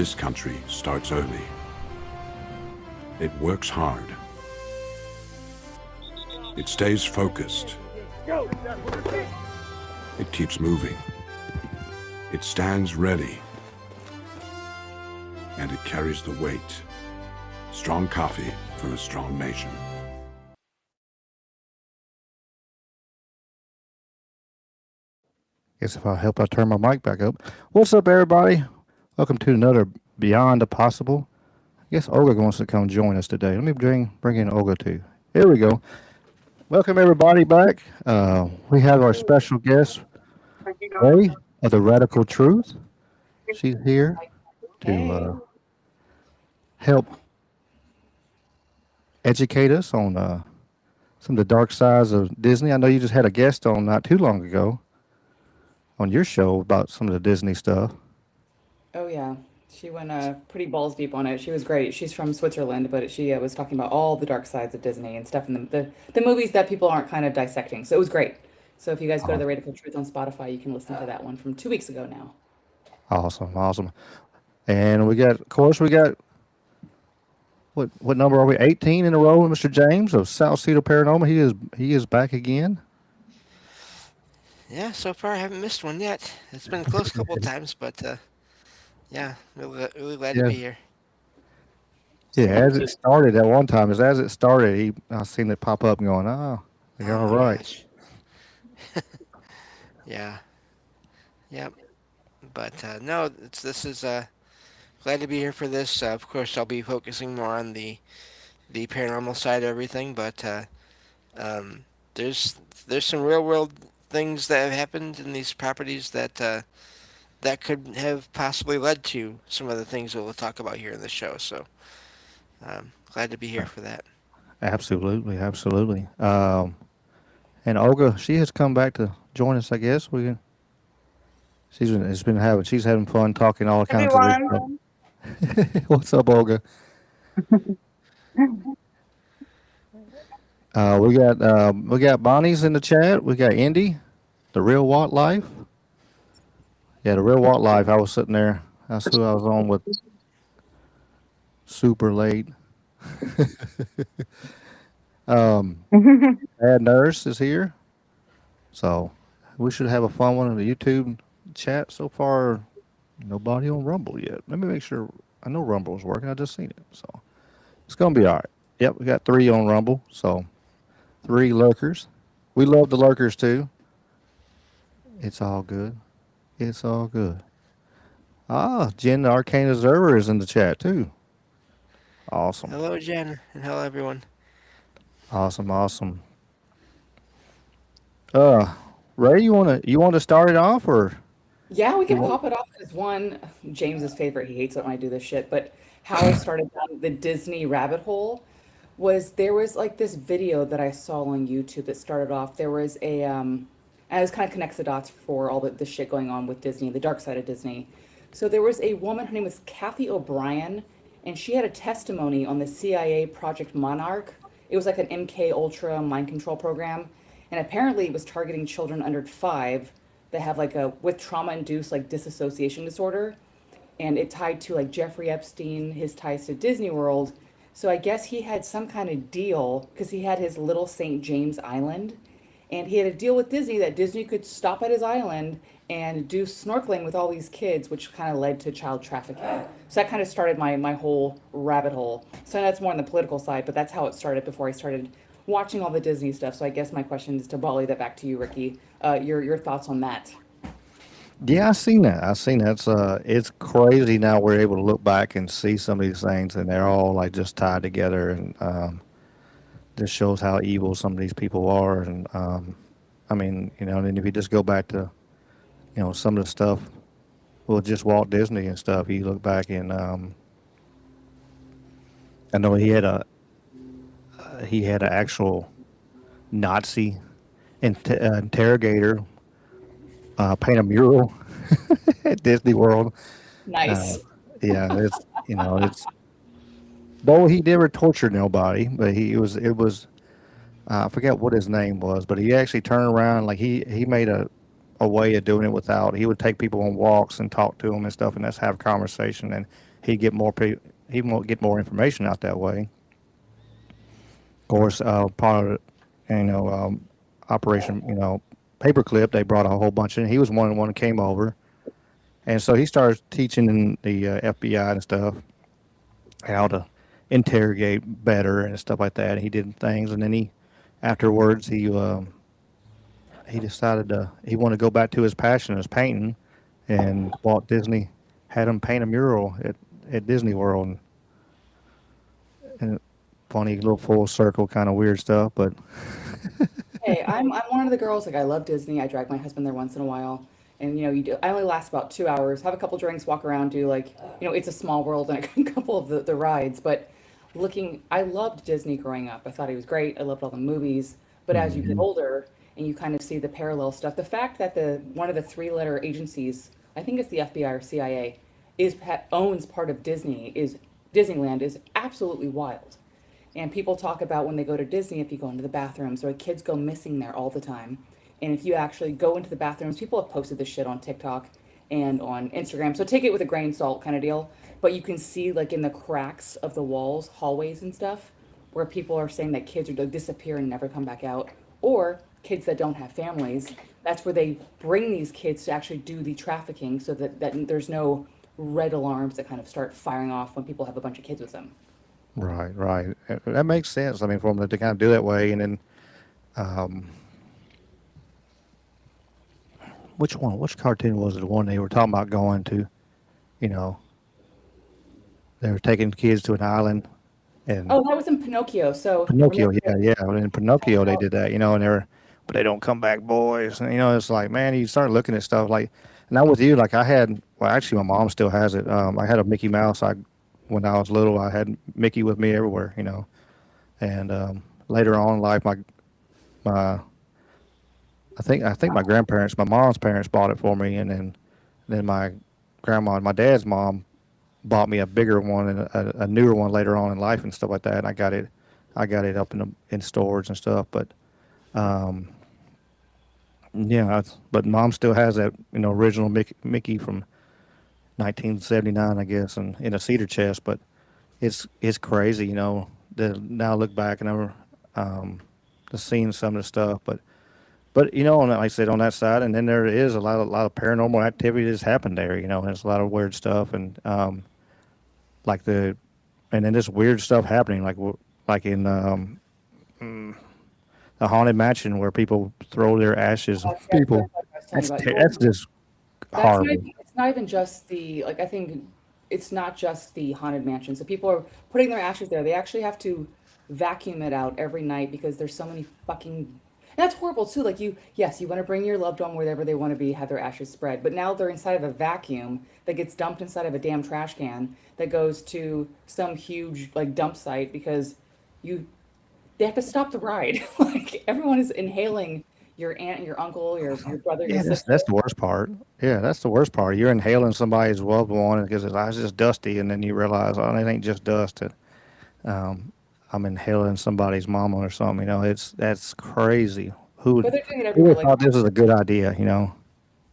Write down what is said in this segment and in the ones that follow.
this country starts early. It works hard. It stays focused. It keeps moving. It stands ready. And it carries the weight. Strong coffee for a strong nation. Guess if I help, I turn my mic back up. What's up, everybody? Welcome to another Beyond the Possible. I guess Olga wants to come join us today. Let me bring in Olga too. Here we go. Welcome everybody back. We have our special guest, Ray of the Radical Truth. She's here to help educate us on some of the dark sides of Disney. I know you just had a guest on not too long ago on your show about some of the Disney stuff. Oh yeah, she went pretty balls deep on it. She was great. She's from Switzerland, but she was talking about all the dark sides of Disney and stuff in the movies that people aren't kind of dissecting. So it was great. So if you guys go to the Radical Truth on Spotify, you can listen to that one from 2 weeks ago now. Awesome, awesome. And we got, of course, what number are we? 18 in a row, Mr. James of South Cedar Paranormal. He is back again. Yeah, so far I haven't missed one yet. It's been close a couple of times, but yeah, really glad to Yeah, be here. yeah. As it started at one time, as it started, I seen it pop up and going, oh, you're Oh all my right. gosh. Yeah, yep. But no, this is glad to be here for this. Of course, I'll be focusing more on the paranormal side of everything, but um, there's there's some real world things that have happened in these properties that could have possibly led to some of the things that we'll talk about here in the show. So glad to be here for that. Absolutely, absolutely. And Olga, she has come back to join us. I guess she's having fun talking all kinds of this Everyone. stuff. What's up, Olga? We got Bonnie's in the chat. We got Indy, the Real Watt Life. Yeah, the Real Watt Life. I was sitting there. That's who I was on with super late. Bad Nurse is here, so we should have a fun one in the YouTube chat. So far, nobody on Rumble yet. Let me make sure. I know Rumble is working. I just seen it, so it's gonna be all right. Yep, we got 3 on Rumble, so 3 lurkers. We love the lurkers too. It's all good. It's all good. Ah, Jen the Arcane Observer is in the chat too. Awesome. Hello, Jen, and hello, everyone. Awesome, awesome. Uh, Ray, you want to start it off, or Yeah, we you can want? pop it off as one James's favorite. He hates it when I do this shit, but how I started down the Disney rabbit hole was there was like this video that I saw on YouTube that started off. There was and this kind of connects the dots for all the shit going on with Disney, the dark side of Disney. So there was a woman, her name was Kathy O'Brien, and she had a testimony on the CIA Project Monarch. It was like an MK Ultra mind control program, and apparently it was targeting children under 5 that have like a with trauma induced like dissociation disorder, and it tied to like Jeffrey Epstein, his ties to Disney World. So I guess he had some kind of deal because he had his little St. James Island, and he had a deal with Disney that Disney could stop at his island and do snorkeling with all these kids, which kind of led to child trafficking. So that kind of started my whole rabbit hole. So that's more on the political side, but that's how it started before I started watching all the Disney stuff. So I guess my question is to volley that back to you, Ricky. Your thoughts on that? Yeah, I seen that. I seen that. It's crazy now. We're able to look back and see some of these things, and they're all like just tied together, and this shows how evil some of these people are. And I mean, and if you just go back to some of the stuff, well, just Walt Disney and stuff. You look back and I know he had an actual Nazi interrogator paint a mural at Disney World. Uh, Nice. yeah, it's though he never tortured nobody, but it was I forget what his name was, but he actually turned around like he made a way of doing it without. He would take people on walks and talk to them and stuff, and let's have a conversation. And he'd get more he won't get more information out that way. Of course, part of Operation Paperclip, they brought a whole bunch in. He was one that came over, and so he started teaching in the FBI and stuff how to interrogate better and stuff like that. He did things, and then afterwards he decided he wanted to go back to his passion, his painting, and Walt Disney had him paint a mural at Disney World, and funny little full circle kind of weird stuff, but Hey, I'm one of the girls, like I love Disney. I drag my husband there once in a while. And I only last about 2 hours, have a couple drinks, walk around, do like, it's a small world and a couple of the rides. But I loved Disney growing up. I thought he was great. I loved all the movies. But as you get older and you kind of see the parallel stuff, the fact that the one of the three-letter agencies, I think it's the FBI or CIA, owns part of Disneyland is absolutely wild. And people talk about when they go to Disney, if you go into the bathrooms, or kids go missing there all the time. And if you actually go into the bathrooms, people have posted this shit on TikTok and on Instagram. So take it with a grain of salt kind of deal. But you can see like in the cracks of the walls, hallways and stuff, where people are saying that kids are to disappear and never come back out. Or kids that don't have families. That's where they bring these kids to actually do the trafficking so that there's no red alarms that kind of start firing off when people have a bunch of kids with them. right, that makes sense. I mean, for them to kind of do that way, and then um, which cartoon was it? The one they were talking about going to, you know, they were taking kids to an island, and Oh, that was in Pinocchio. So Pinocchio, remember, yeah. In Pinocchio, they did that, and but they don't come back, boys. And it's like, man, you start looking at stuff like, now with you, like well, actually, my mom still has it. I had a Mickey Mouse. When I was little, I had Mickey with me everywhere, and later on in life, my I think my mom's parents bought it for me, and then my grandma and my dad's mom bought me a bigger one and a newer one later on in life and stuff like that. And I got it up in stores and stuff. But um, yeah, but mom still has that original Mickey from 1979, I guess, and in a cedar chest. But it's crazy, to now look back and to seeing some of the stuff. But like I said, on that side, and then there is a lot of paranormal activity that's happened there. And there's a lot of weird stuff, and like and then this weird stuff happening, like in the haunted mansion where people throw their ashes of that's people. what I was telling you about. That's just horrible. It's not even just the, like, I think it's not just the haunted mansion. So people are putting their ashes there. They actually have to vacuum it out every night because there's so many fucking, and that's horrible too. Like yes, you want to bring your loved one wherever they want to be, have their ashes spread, but now they're inside of a vacuum that gets dumped inside of a damn trash can that goes to some huge like dump site because you they have to stop the ride. Like everyone is inhaling your aunt, your uncle, your brother, your Yeah, that's sister. that's the worst part. Yeah, that's the worst part. You're inhaling somebody's loved one because it's just dusty, and then you realize, oh, it ain't just dust. Um, I'm inhaling somebody's mama or something. That's crazy. But they're doing it Who everywhere. would Like thought this was a good idea?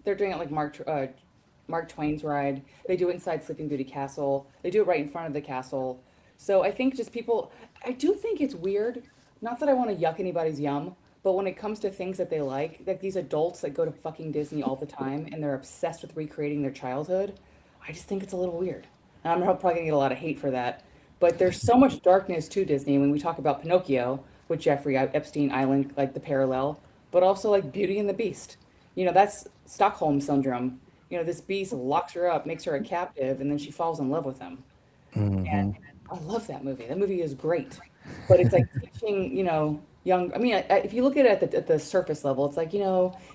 they're doing it like Mark Twain's ride. They do it inside Sleeping Beauty Castle. They do it right in front of the castle. So I think just people, I do think it's weird. Not that I want to yuck anybody's yum, but when it comes to things that they like these adults that go to fucking Disney all the time and they're obsessed with recreating their childhood, I just think it's a little weird. And I'm probably gonna get a lot of hate for that. But there's so much darkness to Disney when we talk about Pinocchio with Jeffrey Epstein Island, like the parallel, but also like Beauty and the Beast. That's Stockholm syndrome. This beast locks her up, makes her a captive, and then she falls in love with him. Hmm. And I love that movie. That movie is great. But it's like teaching, young. I mean, if you look at it at the surface level, it's like,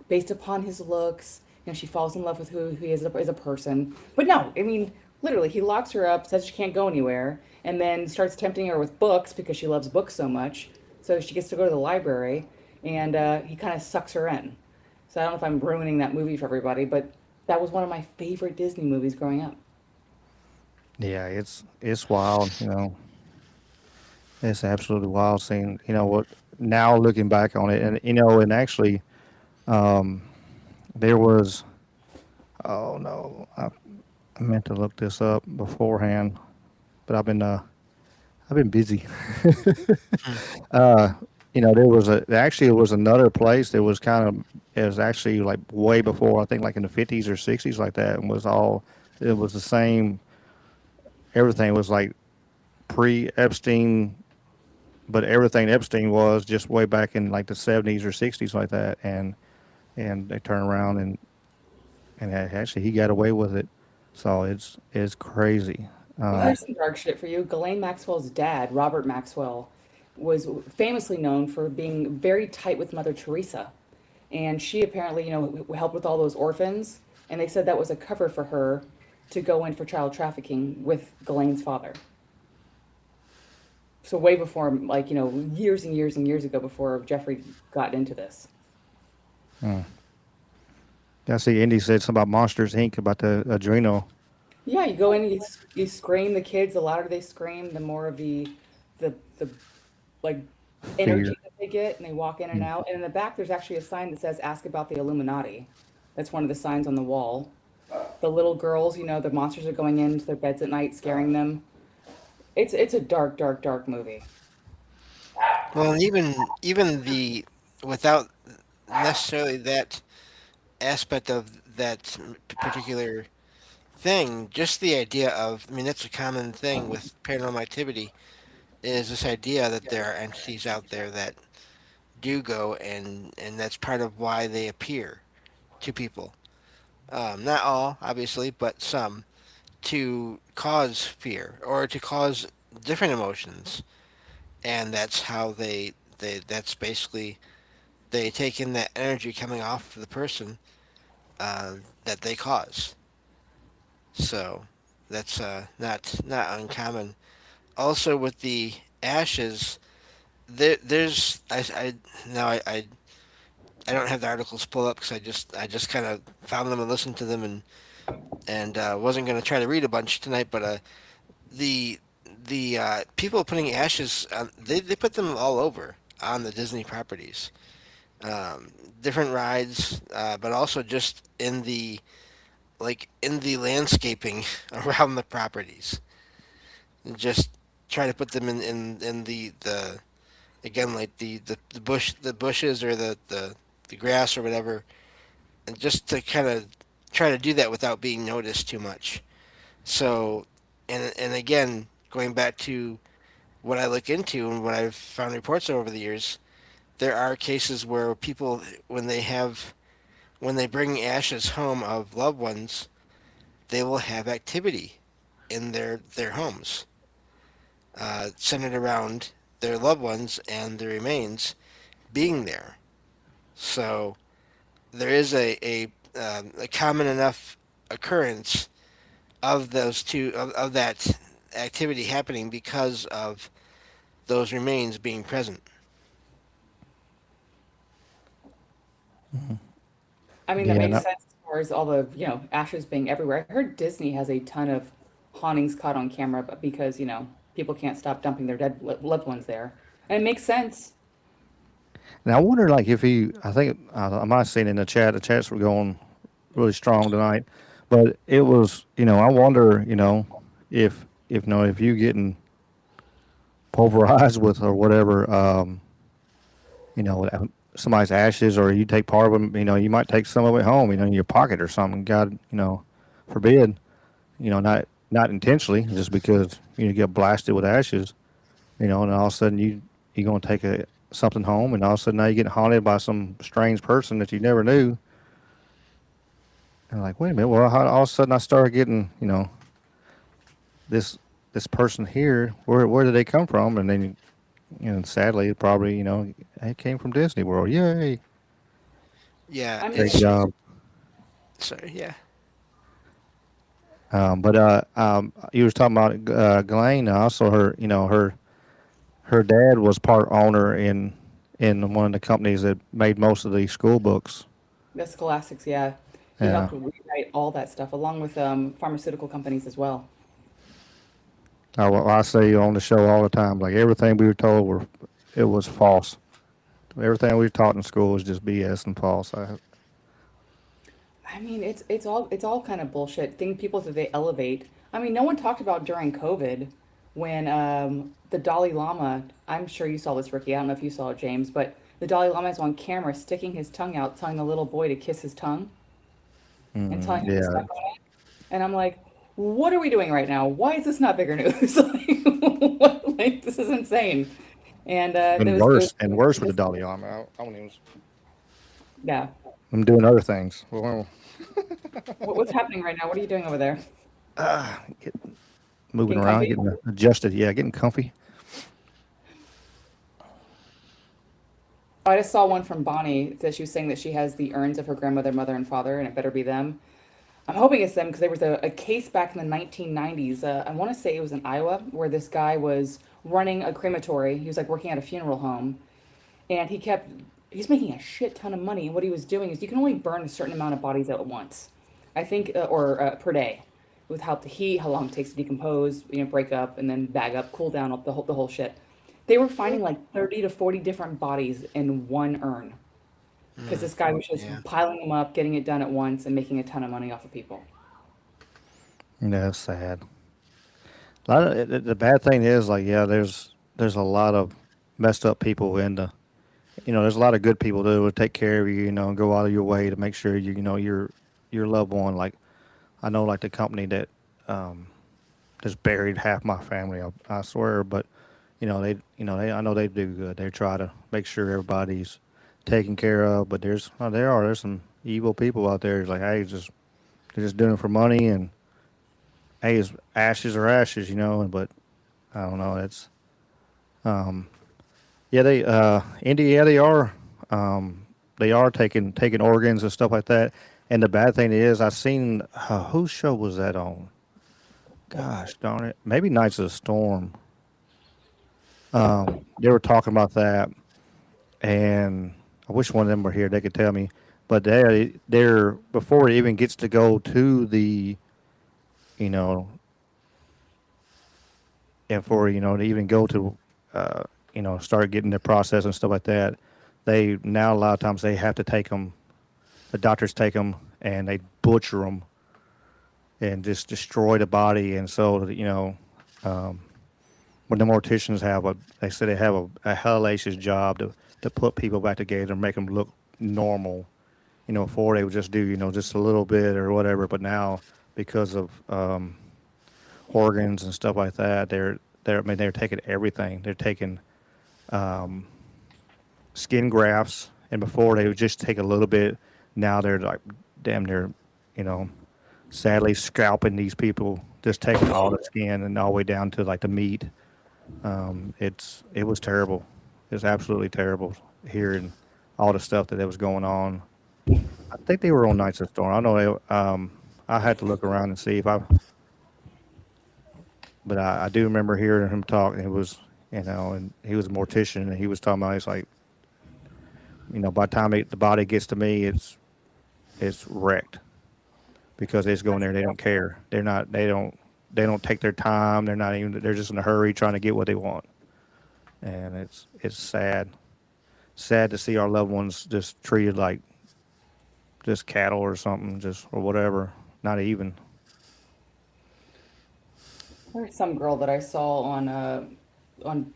based upon his looks, she falls in love with who he is as a person. But no, I mean, literally, he locks her up, says she can't go anywhere, and then starts tempting her with books because she loves books so much. So she gets to go to the library, and he kind of sucks her in. So I don't know if I'm ruining that movie for everybody, but that was one of my favorite Disney movies growing up. Yeah, it's wild. It's absolutely wild seeing what now looking back on it, and and actually um, there was, oh no, I meant to look this up beforehand, but I've been busy. Hmm. uh, there was actually it was another place that was kind of it was actually like way before I think like in the 50s or 60s like that and was all it was the same everything was like pre Epstein but everything Epstein was just way back in like the 70s or 60s like that and they turn around and actually he got away with it so it's crazy. Well, um, here's some dark shit for you. Ghislaine Maxwell's dad, Robert Maxwell, was famously known for being very tight with Mother Teresa. And she apparently, helped with all those orphans. And they said that was a cover for her to go in for child trafficking with Ghislaine's father. So way before, like, years and years and years ago before Jeffrey got into this. hmm. I see Indy said something about Monsters Inc. about the adrenal Yeah, you go in and you scream the kids. The louder they scream, the more of the like fear. energy that they get, and they walk in and Mm. out. And in the back, there's actually a sign that says "Ask about the Illuminati." That's one of the signs on the wall. The little girls, the monsters are going into their beds at night, scaring them. It's a dark, dark, dark movie. Well, and even the without necessarily that aspect of that particular thing, just the idea of, I mean, that's a common thing with paranormal activity, is this idea that there are entities out there that do go, and that's part of why they appear to people. Not all, obviously, but some, to cause fear or to cause different emotions, and that's how that's basically they take in that energy coming off of the person uh, that they cause. So that's not uncommon. Also with the ashes, there's I now I don't have the articles pulled up because I just kind of found them and listened to them and wasn't going to try to read a bunch tonight, but the the people putting ashes on, they put them all over on the Disney properties, um, different rides, but also just in the in the landscaping around the properties, and just try to put them in the again like the bushes or the grass or whatever, and just to kind of try to do that without being noticed too much. So, and again, going back to what I look into and what I've found reports over the years, there are cases where people, when they have, when they bring ashes home of loved ones, they will have activity in their homes, centered around their loved ones and the remains being there. So there is a common enough occurrence of those two of that activity happening because of those remains being present. I mean, that Yeah, makes no, sense as far as all the, ashes being everywhere. I heard Disney has a ton of hauntings caught on camera, but because, people can't stop dumping their dead loved ones there. And it makes sense. and I wonder like if he I think I might have seen in the chat the chats were going really strong tonight but it was I wonder if you getting pulverized with or whatever you know somebody's ashes or you take part of them you might take some of it home in your pocket or something god forbid not intentionally just because you get blasted with ashes and all of a sudden you're going to take something home and all of a sudden now you're getting haunted by some strange person that you never knew and like wait a minute well how, all of a sudden I started getting this this person here where did they come from and then sadly it probably it came from Disney World. Yay, Yeah, I mean, great it's job. sorry. Yeah, But you was talking about Ghislaine. Also, her dad was part owner in one of the companies that made most of the school books. the scholastics, yeah. He Yeah, helped rewrite all that stuff along with pharmaceutical companies as well. I say on the show all the time, like everything we were told it was false. Everything we were taught in school was just BS and false. I mean, it's all kind of bullshit. Think people that they elevate. I mean, no one talked about during COVID when the Dalai Lama. I'm sure you saw this, Ricky. I don't know if you saw it, James, but the Dalai Lama is on camera sticking his tongue out, telling the little boy to kiss his tongue and telling him to Yeah, suck on it. And I'm like, what are we doing right now? Why is this not bigger news? Like, what, like this is insane. And and it was worse and worse with the this, Dalai Lama. I don't even. yeah. I'm doing other things. Well, What's happening right now? What are you doing over there? get, moving Getting around, comfy? getting adjusted. Yeah, getting comfy. I just saw one from Bonnie that she was saying that she has the urns of her grandmother, mother, and father, and it better be them. I'm hoping it's them because there was a case back in the 1990s. I want to say it was in Iowa where this guy was running a crematory. He was like working at a funeral home, and he's making a shit ton of money. And what he was doing is you can only burn a certain amount of bodies at once, I think, or per day, with how the heat, how long it takes to decompose, break up, and then bag up, cool down, the whole shit. They were finding like 30 to 40 different bodies in one urn because Mm, this guy was just yeah. piling them up, getting it done at once, and making a ton of money off of people. Yeah, that's sad. A lot of, the bad thing is like yeah, there's a lot of messed up people in the there's a lot of good people that will take care of you, and go out of your way to make sure your loved one. Like I know, like the company that um, just buried half my family. I swear, but I know they do good. They try to make sure everybody's taken care of. But there's some evil people out there. It's like hey, they're just doing it for money, and hey, it's ashes are ashes, But I don't know. It's um, yeah, India, they are taking organs and stuff like that. And the bad thing is, I seen whose show was that on? Gosh darn it, maybe Nights of the Storm. They were talking about that, and I wish one of them were here. They could tell me. But they're before it even gets to go to the, you know, and for to even go to, start getting the process and stuff like that. They now a lot of times they have to take them. The doctors take them and they butcher them and just destroy the body. And so um, when the morticians they say they have a hellacious job to put people back together and make them look normal. Before they would just do just a little bit or whatever, but now because of organs and stuff like that, I mean they're taking everything. They're taking um, skin grafts, and before they would just take a little bit. Now they're like damn near, you know, sadly scalping these people, just taking all the skin and all the way down to like the meat. It was terrible. It's absolutely terrible hearing all the stuff that was going on. I think they were on Nights of Storm. I know I had to look around and see if but I do remember hearing him talk. And it was, and he was a mortician, and he was talking about it's like, by the time the body gets to me, it's wrecked because they just go in there. They don't care. They're not. They don't take their time. They're not even. They're just in a hurry trying to get what they want, and it's sad. Sad to see our loved ones just treated like just cattle or something, just or whatever. Not even. There's some girl that I saw on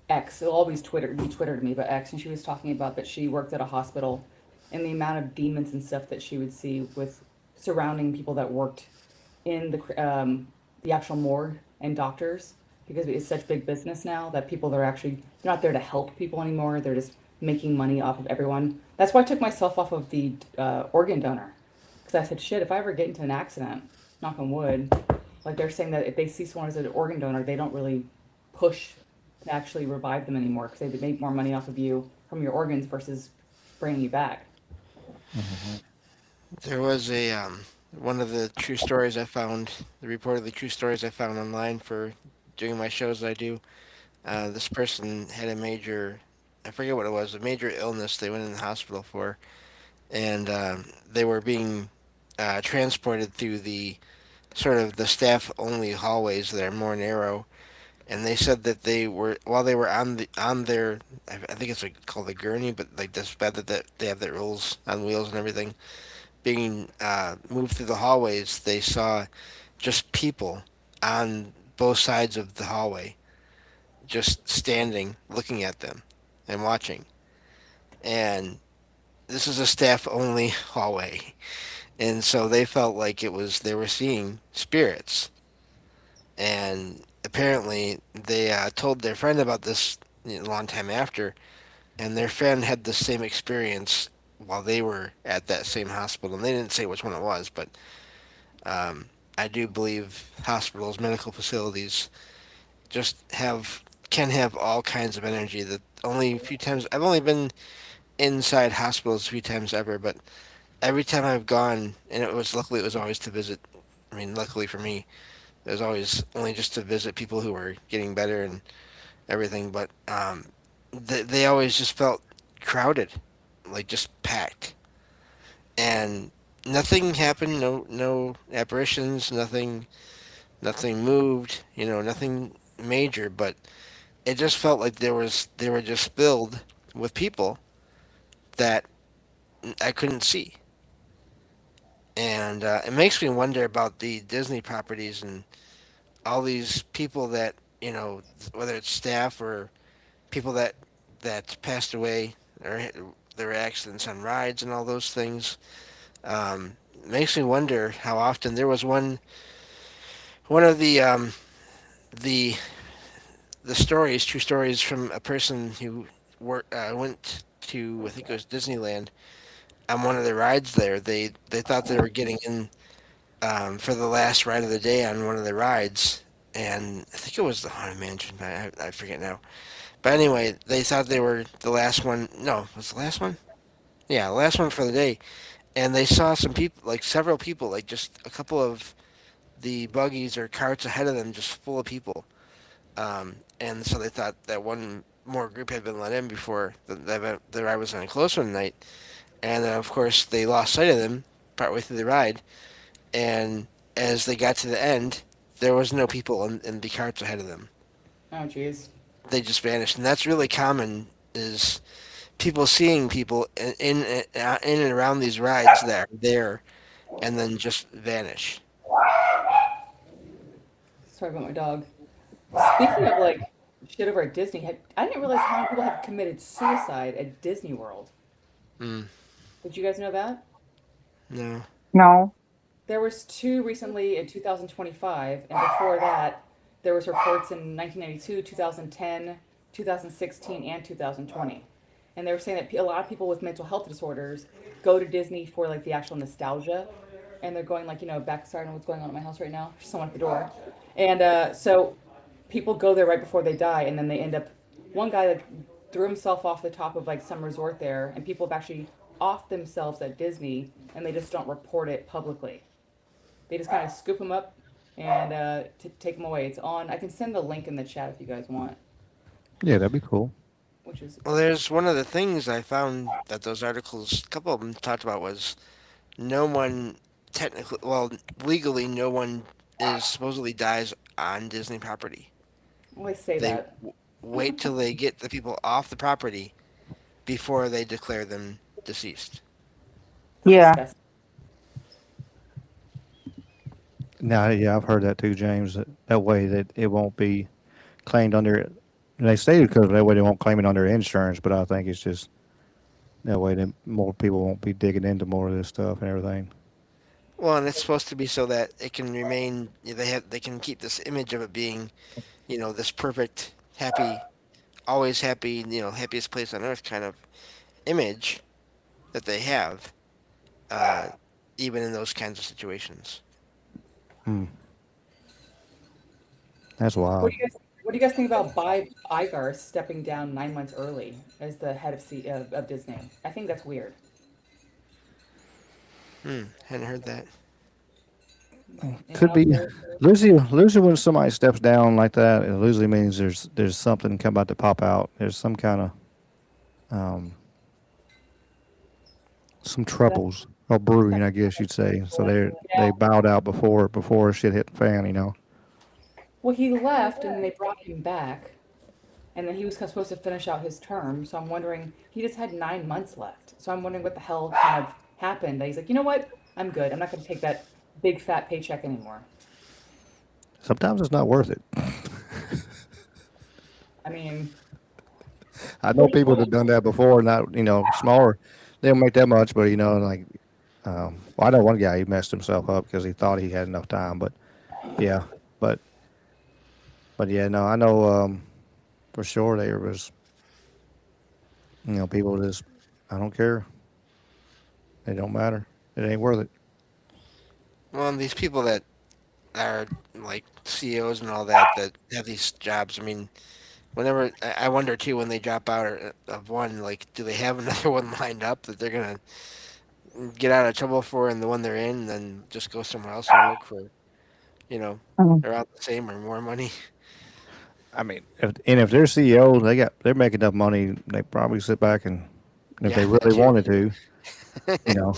X. It'll always be Twitter to me, but X, and she was talking about that she worked at a hospital, and the amount of demons and stuff that she would see with surrounding people that worked in the actual morgue and doctors, because it's such big business now that people that are actually they're not there to help people anymore. They're just making money off of everyone. That's why I took myself off of the organ donor, because I said, shit, if I ever get into an accident, knock on wood, like they're saying that if they see someone as an organ donor, they don't really push to actually revive them anymore because they would make more money off of you from your organs versus bringing you back. There was a one of the true stories I found. The report of the true stories I found online for doing my shows that I do. This person had a major, I forget what it was, a major illness they went in the hospital for, and they were being transported through the sort of the staff only hallways that are more narrow. And they said that they were while they were on their, I think it's like called the gurney, but like this bed that they have that rolls on wheels and everything. being moved through the hallways, they saw just people on both sides of the hallway, just standing, looking at them, and watching. And this is a staff-only hallway, and so they felt like it was they were seeing spirits. And apparently, they told their friend about this a long time after, and their friend had the same experience while they were at that same hospital. And they didn't say which one it was, but um, I do believe hospitals, medical facilities, just have can have all kinds of energy. That only a few times I've only been inside hospitals a few times ever, but every time I've gone, and it was luckily it was always to visit. I mean, luckily for me, it was always only just to visit people who were getting better and everything. But they always just felt crowded, like just packed, and nothing happened. No apparitions. Nothing moved. Nothing major. But it just felt like they were just filled with people that I couldn't see. And it makes me wonder about the Disney properties and all these people that whether it's staff or people that passed away or there were accidents on rides and all those things. Makes me wonder how often there was one of the the stories, true stories from a person who went to I think it was Disneyland on one of the rides there. They thought they were getting in for the last ride of the day on one of the rides, and I think it was the Haunted Mansion, but I forget now. But anyway, they thought they were the last one. No, was the last one? Yeah, the last one for the day. And they saw some people, like several people, like just a couple of the buggies or carts ahead of them, just full of people. And so they thought that one more group had been let in before the ride was going to close one night. And then, of course, they lost sight of them partway through the ride. And as they got to the end, there was no people in the carts ahead of them. Oh, jeez. They just vanished, and that's really common. Is people seeing people in and around these rides that are there, and then just vanish. Sorry about my dog. Speaking of like shit over at Disney, I didn't realize how many people have committed suicide at Disney World. Mm, Did you guys know that? no. No. There was two recently in 2025, and before that, there was reports in 1992, 2010, 2016, and 2020. And they were saying that a lot of people with mental health disorders go to Disney for like the actual nostalgia, and they're going like back. Sorry, I don't know what's going on at my house right now. There's someone at the door, and so people go there right before they die, and then they end up. One guy like threw himself off the top of like some resort there, and people have actually off themselves at Disney, and they just don't report it publicly. They just kind of scoop them up and take them away. It's on. I can send the link in the chat if you guys want. Yeah, that'd be cool. Which is Well, there's one of the things I found that those articles, a couple of them talked about was no one technically, well, legally, no one is supposedly dies on Disney property. well, they say They that. wait till they get the people off the property before they declare them deceased. Yeah. Disgusting. No, yeah, I've heard that too, James. That way that it won't be claimed under. And they stated because that way they won't claim it under insurance, but I think it's just that way that more people won't be digging into more of this stuff and everything. Well, and it's supposed to be so that it can remain. They can keep this image of it being, this perfect, happy, always happy, happiest place on earth kind of image that they have, uh, even in those kinds of situations. Hmm. That's What wild. do you guys What do you guys think about Igar stepping down 9 months early as the head of Disney? I think that's weird. Hadn't heard that. Anyone Could else be hear? usually when somebody steps down like that, it usually means there's something about to pop out. There's some kind of um, some troubles or brewing, I guess you'd say. So they Yeah. bowed out before shit hit the fan, you know. Well, he left and then they brought him back, and then he was supposed to finish out his term. So I'm wondering, he just had 9 months left. So I'm wondering what the hell kind of happened that he's like, you know what? I'm good. I'm not going to take that big fat paycheck anymore. Sometimes it's not worth it. I mean, I know people that have done that before, not, smaller. They don't make that much, but, like, well, I know one guy, he messed himself up because he thought he had enough time, but yeah, but, yeah, no, I know, for sure there was, people just, I don't care. It don't matter. It ain't worth it. Well, and these people that are like CEOs and all that that have these jobs. I mean, whenever I wonder too when they drop out of one, like, do they have another one lined up that they're gonna get out of trouble for, and the one they're in, and then just go somewhere else and work for, you know, around the same or more money? I mean, if they're CEOs, they're making enough money. They probably sit back and if Yeah, they that really too. wanted to, you know,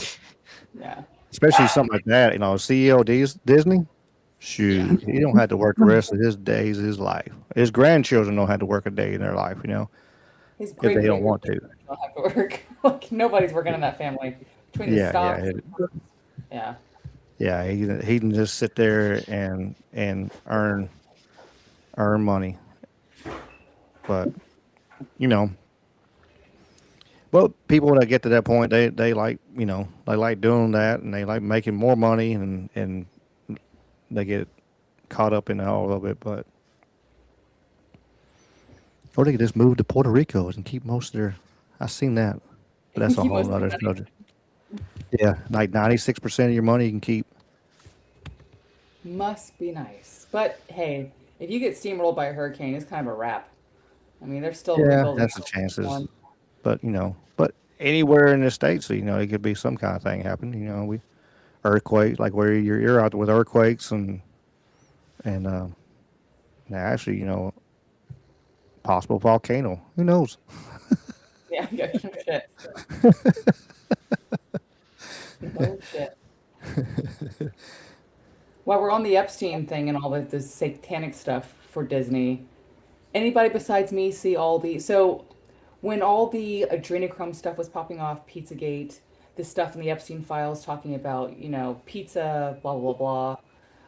yeah, especially something like that, CEO of Disney, Yeah, shoot, he don't have to work the rest of his days of his life. His grandchildren don't have to work a day in their life, his if great they don't great want to. grandchildren don't have to work. Like nobody's working in that family between the Yeah, yeah, stocks. Yeah, yeah. He can just sit there and earn money, but you know, well, people that get to that point, they like they like doing that and they like making more money and they get caught up in all of it, but or they could just move to Puerto Rico and keep most of their. I seen that, but that's a he whole must be other money. subject. Yeah, like 96% of your money you can keep. Must be nice. But hey, if you get steamrolled by a hurricane, it's kind of a wrap. I mean, they're still Yeah, rebuilding that's the houses chances. for 'em. But but anywhere in the states, it could be some kind of thing happen. We earthquake like where you're out with earthquakes and now actually possible volcano. Who knows? Yeah, yeah, no shit. No shit. While we're on the Epstein thing and all the satanic stuff for Disney, anybody besides me see all the so when all the adrenochrome stuff was popping off, Pizzagate, the stuff in the Epstein files talking about, pizza, blah blah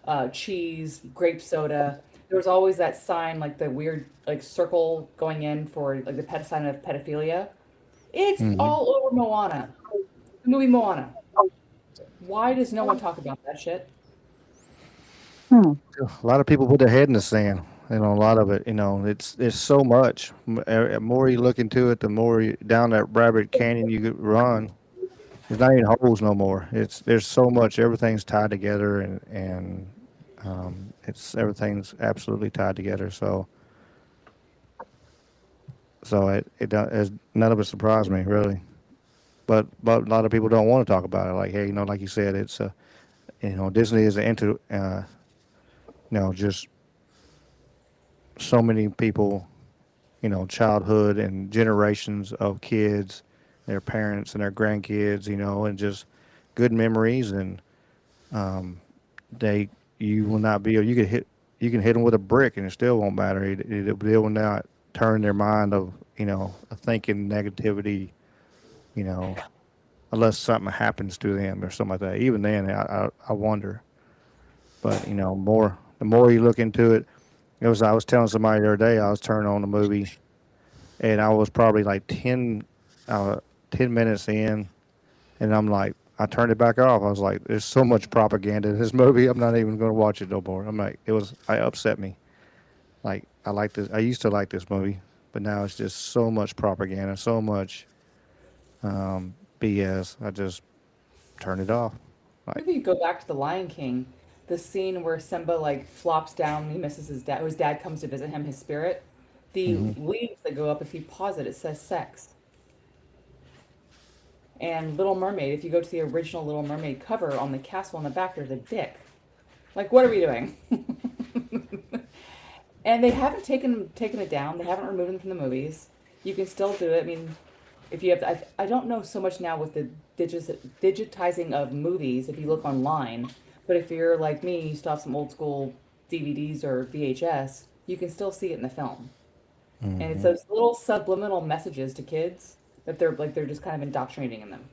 blah, cheese, grape soda. There was always that sign, like the weird like circle going in for like the sign of pedophilia. It's Hmm. all over Moana, the movie Moana. Why does no one talk about that shit? A lot of people put their head in the sand. A lot of it. It's so much. More you look into it, the more down that rabbit canyon you could run. There's not even holes no more. There's so much. Everything's tied together, and it's everything's absolutely tied together. So none of it surprised me really. But a lot of people don't want to talk about it. Like, hey, like you said, it's Disney is into just so many people, childhood and generations of kids, their parents and their grandkids, and just good memories. And they, you will not be, you can hit them with a brick and it still won't matter. They will not turn their mind of, thinking negativity, you know, unless something happens to them or something like that. Even then, I wonder. But the more you look into it, I was telling somebody the other day, I was turning on the movie and I was probably like 10 minutes in, and I'm like, I turned it back off. I was like, there's so much propaganda in this movie. I'm not even going to watch it no more. I'm like, it upset me. Like, I like this. I used to like this movie, but now it's just so much propaganda, so much BS. I just turned it off. Like, If you go back to The Lion King, the scene where Simba like flops down, he misses his dad, whose dad comes to visit him, his spirit. The hmm leaves that go up, if you pause it, it says sex. And Little Mermaid, if you go to the original Little Mermaid cover on the castle on the back, there's a dick. Like, what are we doing? And they haven't taken it down. They haven't removed them from the movies. You can still do it. I mean, if you have, I don't know so much now with the digitizing of movies. If you look online, but if you're like me, you still have some old school DVDs or VHS. You can still see it in the film, and it's hmm those little subliminal messages to kids that they're just kind of indoctrinating in them.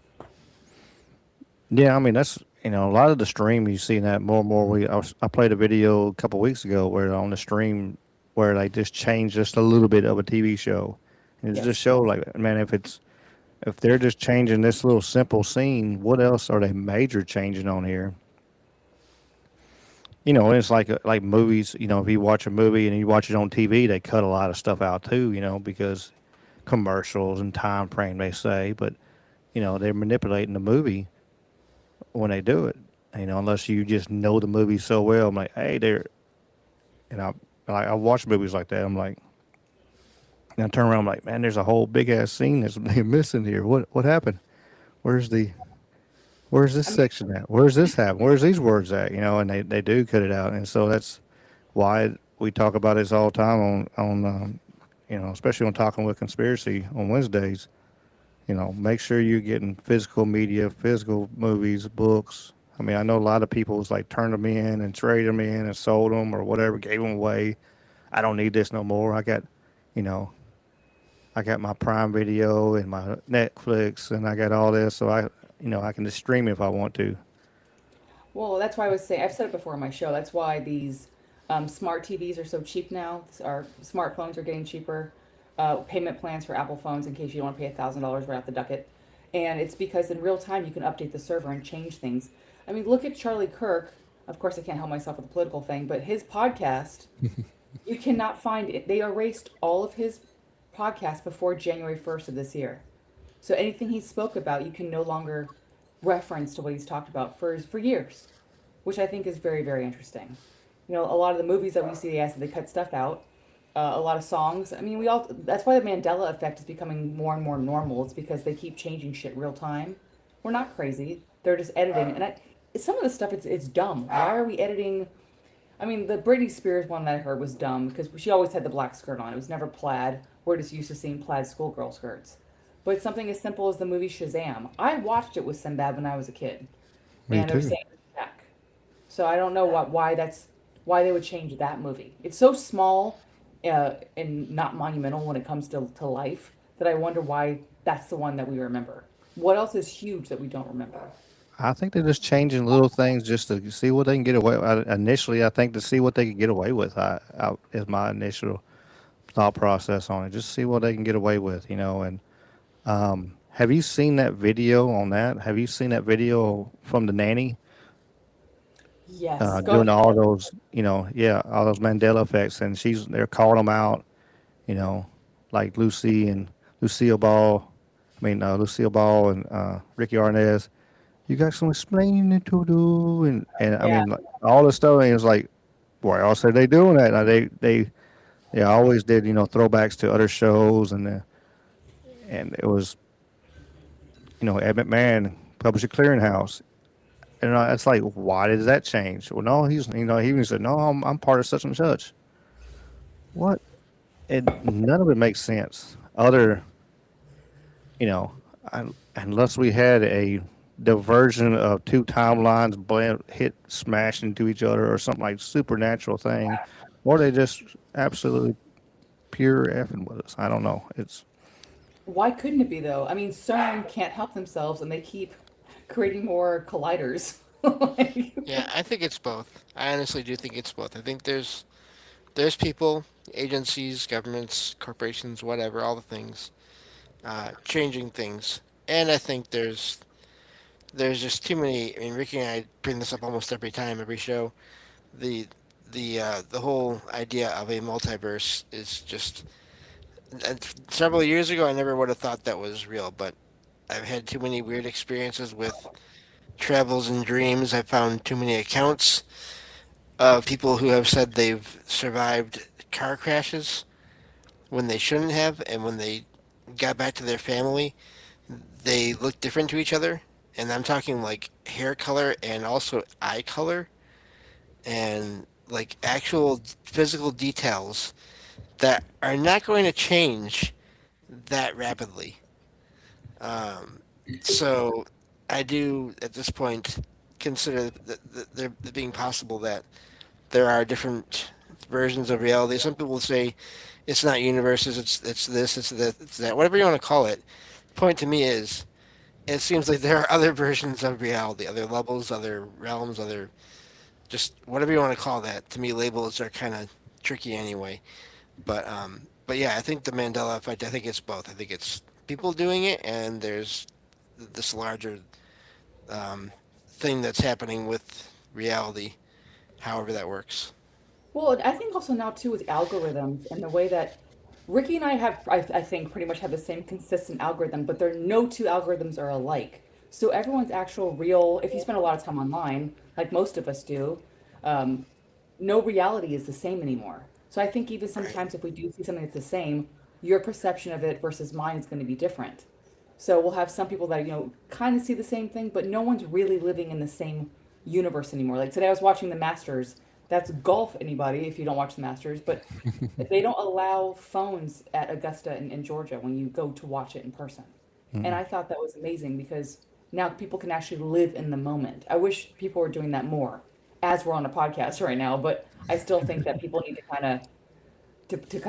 Yeah, I mean that's a lot of the stream you see that more and more. I played a video a couple weeks ago where on the stream where they just changed just a little bit of a TV show, and it just Yes. showed like, man, if they're just changing this little simple scene, what else are they major changing on here? And it's like movies. If you watch a movie and you watch it on TV, they cut a lot of stuff out too. Because commercials and time frame they say, but they're manipulating the movie when they do it. Unless you just know the movie so well, I'm like, hey, and I watch movies like that. I'm like, and I turn around, I'm like, man, there's a whole big ass scene that's missing here. What happened? Where's the Where's this I mean, section at? Where's this happen? Where's these words at? And they do cut it out, and so that's why we talk about this all the time on especially on talking with conspiracy on Wednesdays. Make sure you're getting physical media, physical movies, books. I mean, I know a lot of people was like turned them in and traded them in and sold them or whatever, gave them away. I don't need this no more. You know, I got my Prime Video and my Netflix, and I got all this, so I can just stream it if I want to. well, that's why I was saying, I've said it before on my show. That's why these smart TVs are so cheap now. Our smartphones are getting cheaper. Payment plans for Apple phones in case you don't want to pay $1,000 right off the ducket. And it's because in real time you can update the server and change things. I mean, look at Charlie Kirk. Of course, I can't help myself with the political thing, but his podcast, you cannot find it. They erased all of his podcasts before January 1st of this year. So anything he spoke about, you can no longer reference to what he's talked about for years, which I think is very, very interesting. A lot of the movies that we see, yes, they cut stuff out. A lot of songs. I mean, we all. That's why the Mandela effect is becoming more and more normal. It's because they keep changing shit real time. We're not crazy. They're just editing, and some of the stuff it's dumb. Why are we editing? I mean, the Britney Spears one that I heard was dumb because she always had the black skirt on. It was never plaid. We're just used to seeing plaid schoolgirl skirts. But something as simple as the movie Shazam. I watched it with Sinbad when I was a kid, Me and they were too. saying Jack. So I don't know why they would change that movie. It's so small and not monumental when it comes to life that I wonder why that's the one that we remember. What else is huge that we don't remember? I think they're just changing little things just to see what they can get away. Initially, I think to see what they can get away with. Is my initial thought process on it. Just see what they can get away with, And have you seen that video on that? Have you seen that video from the nanny Yes, go doing all ahead. those, yeah, all those Mandela effects, and they're calling them out, you know, like Lucille Ball. Lucille Ball and Ricky Arnaz. You got some explaining to do, and I Yeah, mean, like, all the stuff. And it's like, why else are they doing that? Now, they always did, throwbacks to other shows, and it was, Ed McMahon, Publisher Clearinghouse. And it's like, why did that change? Well, no, he even said, no, I'm part of such and such. What? And none of it makes sense. You know, unless we had a diversion of two timelines hit smash into each other or something like supernatural thing, or they just absolutely pure effing with us. I don't know. It's why couldn't it be though? I mean, CERN can't help themselves, and they keep creating more colliders. Like, Yeah, I think it's both. I honestly do think it's both. I think there's people, agencies, governments, corporations, whatever, all the things, changing things, and I think there's just too many. I mean, Ricky and I bring this up almost every time, every show. The the whole idea of a multiverse is just. Several years ago, I never would have thought that was real, but I've had too many weird experiences with travels and dreams. I've found too many accounts of people who have said they've survived car crashes when they shouldn't have, and when they got back to their family, they looked different to each other. And I'm talking like hair color and also eye color and like actual physical details that are not going to change that rapidly. Um, so I do at this point consider there being possible that there are different versions of reality. Some people say it's not universes, it's this, it's that, whatever you want to call it. The point to me is it seems like there are other versions of reality, other levels, other realms, other just whatever you want to call that. To me, labels are kind of tricky anyway. But yeah, I think the Mandela effect. I think it's both. I think it's people doing it, and there's this larger um, thing that's happening with reality, however that works. Well, I think also now too with algorithms and the way that Ricky and I have, I think, pretty much have the same consistent algorithm, but there no two algorithms are alike. So everyone's actual real, if you spend a lot of time online, like most of us do, um, no reality is the same anymore. So I think even Right. sometimes if we do see something that's the same, your perception of it versus mine is going to be different. So we'll have some people that, kind of see the same thing, but no one's really living in the same universe anymore. Like today I was watching the Masters. That's golf, anybody, if you don't watch the Masters, but they don't allow phones at Augusta in Georgia when you go to watch it in person. And Mm. I thought that was amazing because now people can actually live in the moment. I wish people were doing that more as we're on a podcast right now, but I still think that people need to kind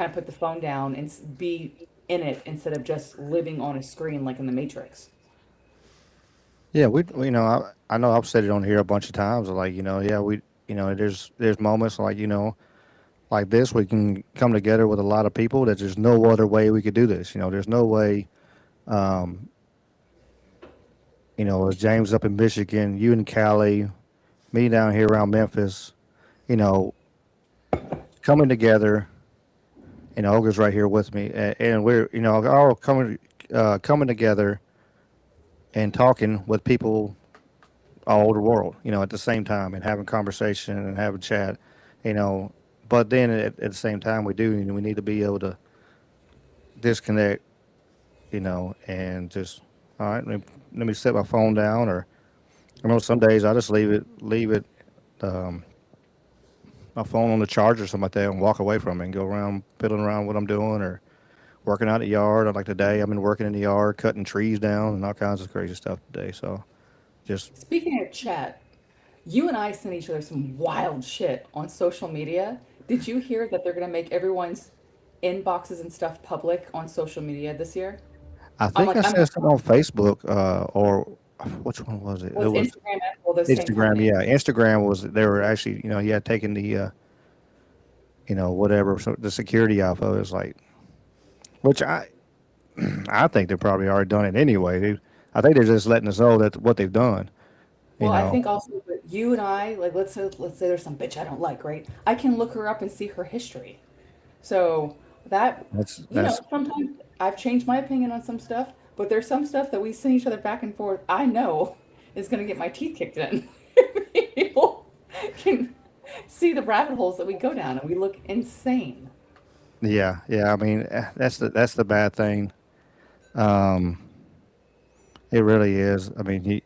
of put the phone down and be in it instead of just living on a screen like in the Matrix. Yeah, I know I've said it on here a bunch of times. Like, yeah, there's moments like, like this, we can come together with a lot of people that there's no other way we could do this. There's no way, um, with James up in Michigan, you in Cali, me down here around Memphis, you know, coming together. Olga's right here with me, and we're, all coming together and talking with people all over the world, at the same time and having conversation and having chat, you know. But then at the same time, we need to be able to disconnect, and just, all right, let me set my phone down, or I know some days I just leave it, um, my phone on the charger or something like that, and walk away from it and go around fiddling around what I'm doing, or working out in the yard. Like today, I've been working in the yard, cutting trees down, and all kinds of crazy stuff today. So just, Speaking of chat, you and I send each other some wild shit on social media. Did you hear that they're going to make everyone's inboxes and stuff public on social media this year? I I'm think like, I I'm said something on Facebook, or which one was it? well, It it's was Instagram and well, the same Instagram. company. Yeah, Instagram was. They were actually, he had taken the, whatever, so the security off of it. It's like, which I think they've probably already done it anyway. I think they're just letting us know that what they've done. You Well, I know, think also that you and I, like, let's say there's some bitch I don't like, right? I can look her up and see her history. So that, that's sometimes I've changed my opinion on some stuff, but there's some stuff that we send each other back and forth. I know is going to get my teeth kicked in. People can see the rabbit holes that we go down, and we look insane. yeah, yeah. I mean, that's the bad thing. Um, it really is. I mean,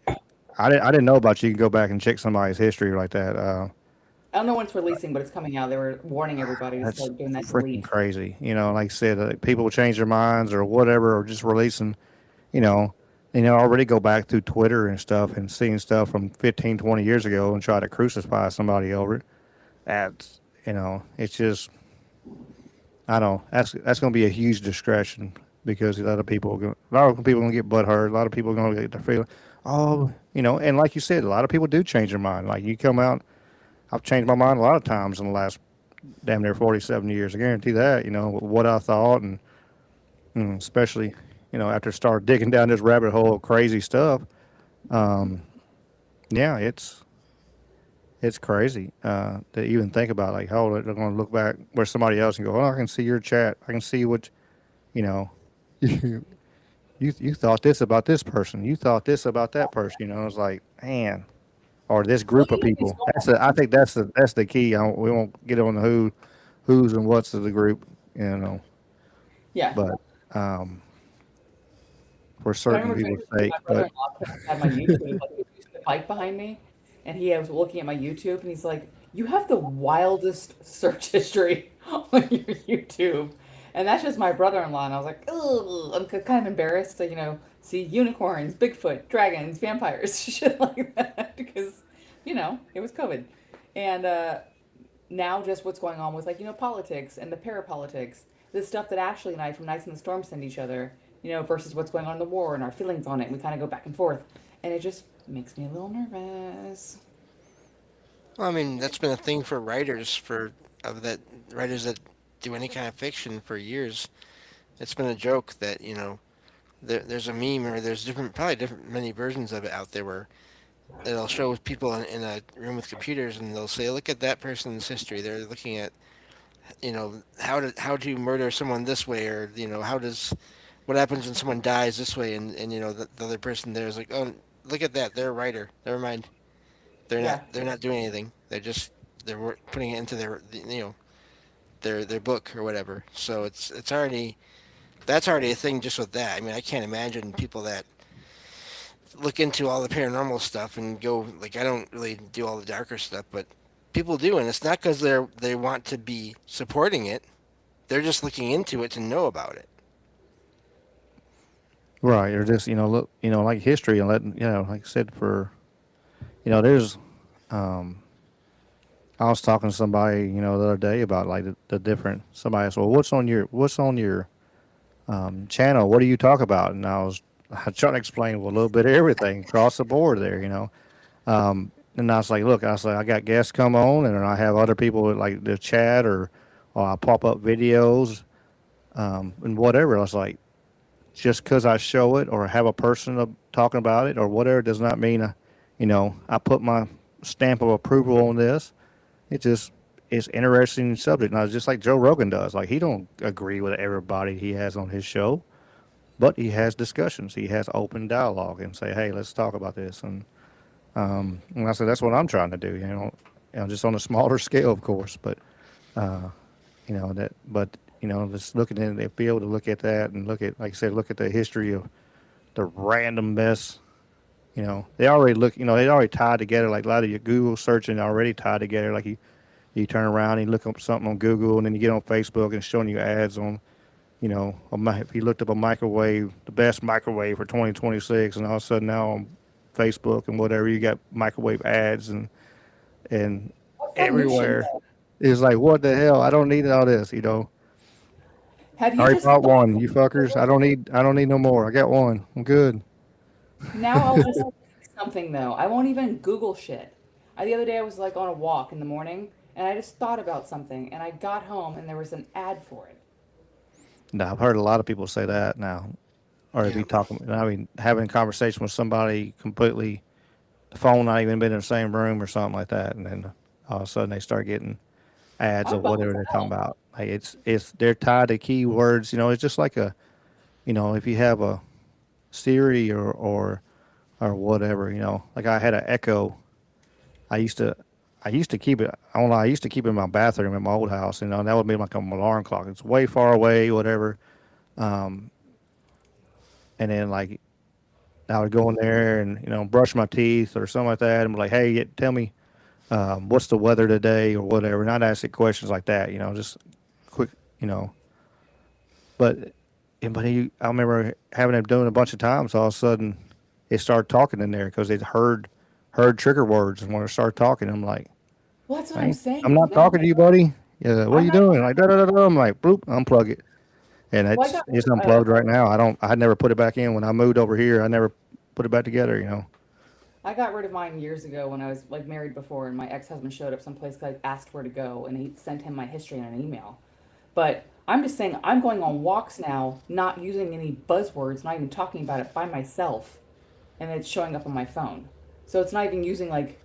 I didn't know about you can go back and check somebody's history like that. I don't know when it's releasing, but it's coming out. They were warning everybody to That's start doing that freaking delete. crazy. Like I said, people will change their minds or whatever, or just releasing, you know, already go back through Twitter and stuff and seeing stuff from 15, 20 years ago and try to crucify somebody over it. That's, it's just, I don't know. That's going to be a huge discretion because a lot of people going to get butt hurt. A lot of people are going to get their feeling, oh, and like you said, a lot of people do change their mind. Like you come out, I've changed my mind a lot of times in the last damn near 47 years. I guarantee that, what I thought, and especially, after I started digging down this rabbit hole of crazy stuff. Um, yeah, it's crazy to even think about. Like, how they're going to look back where somebody else and go, oh, I can see your chat. I can see what, you know, you, you thought this about this person. You thought this about that person. It's like, man, or this Well, group of it's people. I think that's the key. We won't get on the who's and what's of the group, yeah. but um, for But I certain remember trying people's to see sake. my But brother-in-law had my YouTube, like he was using the bike behind me, and he was looking at my YouTube, and he's like, "You have the wildest search history on your YouTube," and that's just my brother-in-law, and I was like, "Oh, I'm kind of embarrassed to, see unicorns, Bigfoot, dragons, vampires, shit like that," because, it was COVID, and now just what's going on with like politics and the parapolitics, the stuff that Ashley and I from Nights in the Storm send each other. versus what's going on in the war and our feelings on it. And we kind of go back and forth. And it just makes me a little nervous. Well, I mean, that's been a thing for writers that do any kind of fiction for years. It's been a joke that there's a meme or there's probably different many versions of it out there where it'll show people in a room with computers and they'll say, look at that person's history. They're looking at how to murder someone this way, or what happens when someone dies this way, and the other person there is like, oh, look at that, they're a writer. Never mind, Yeah. they're not doing anything. They're putting it into their book or whatever. So it's already that's already a thing just with that. I mean, I can't imagine people that look into all the paranormal stuff and go like, I don't really do all the darker stuff, but people do, and it's not because they want to be supporting it. They're just looking into it to know about it. Right, or just look, like history and letting like I said, there's um I was talking to somebody the other day about like the different. Somebody asked, well, what's on your channel? What do you talk about? And I was trying to explain, well, a little bit of everything across the board there. And I was like, look, I got guests come on, and I have other people that like the chat, or I pop up videos, and whatever. I was like, just because I show it or have a person talking about it or whatever does not mean, I put my stamp of approval on this. It just is interesting subject. Now, just like Joe Rogan does, like he don't agree with everybody he has on his show, but he has discussions. He has open dialogue and say, hey, let's talk about this. And I said that's what I'm trying to do. Just on a smaller scale, of course, but just looking at it, be able to look at that and look at, like I said, look at the history of the random mess. They already look. They already tied together. Like a lot of your Google searching already tied together. Like you turn around and you look up something on Google, and then you get on Facebook and it's showing you ads on, if you looked up a microwave, the best microwave for 2026, and all of a sudden now on Facebook and whatever, you got microwave ads and What's that new shit everywhere. about? It's like, what the hell? I don't need all this. Have I you already just bought one. You fuckers. I don't need no more. I got one. I'm good. now I'll just something though. I won't even Google shit. The other day I was like on a walk in the morning and I just thought about something and I got home and there was an ad for it. No, I've heard a lot of people say that now, or Yeah. be talking. I mean, having a conversation with somebody completely, the phone not even been in the same room or something like that, and then all of a sudden they start getting ads I'm of bummed as whatever they're talking hell. about. Like it's they're tied to keywords. It's just like if you have a Siri or whatever. Like I had an Echo. I used to. I used to keep it. I don't know. I used to keep it in my bathroom in my old house. And that would be like an alarm clock. It's way far away, whatever. Um, and then like I would go in there and brush my teeth or something like that, and be like, "Hey, tell me what's the weather today or whatever." And I'd ask it questions like that, just quick, you know. But I remember having him doing it a bunch of times. All of a sudden, it started talking in there because they'd heard trigger words, and when it started talking, I'm like, Well, that's what I'm I'm saying. not Now talking to you, buddy. Yeah, what are I'm you not doing? Like da da da da. I'm like, boop, unplug it, and well, I got it's unplugged right now. I never put it back in when I moved over here. I never put it back together. I got rid of mine years ago when I was like married before, and my ex-husband showed up someplace because I asked where to go, and he sent him my history in an email. But I'm just saying, I'm going on walks now, not using any buzzwords, not even talking about it by myself, and it's showing up on my phone. So it's not even using like,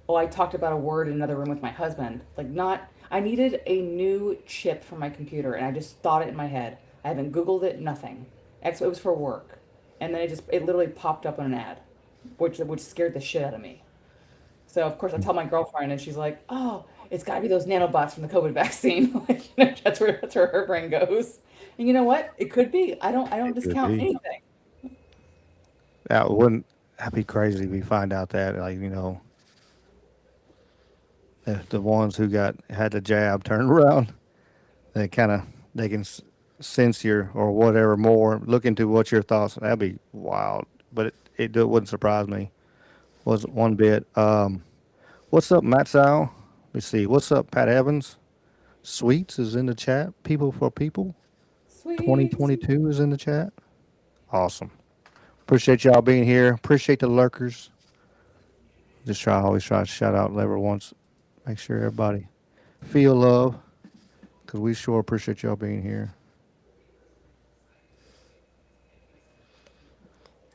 oh, I talked about a word in another room with my husband. Like, not, I needed a new chip for my computer, and I just thought it in my head. I haven't Googled it, nothing. It was for work. And then it literally popped up on an ad, which scared the shit out of me. So of course I tell my girlfriend, and she's like, "Oh, it's got to be those nanobots from the COVID vaccine." Like, that's where her brain goes. And you know what? It could be. I don't It could discount be. anything. That wouldn't. That'd be crazy if we find out that like the ones who had the jab turned around, they kind of they can sense your or whatever more. Look into what your thoughts. That'd be wild. But it wouldn't surprise me. Wasn't one bit. What's up, Matt Sal? Let's see. What's up, Pat Evans? Sweets is in the chat. People for people. Sweet, sweet. 2022 is in the chat. Awesome. Appreciate y'all being here. Appreciate the lurkers. Always try to shout out lever once. Make sure everybody feel love because we sure appreciate y'all being here.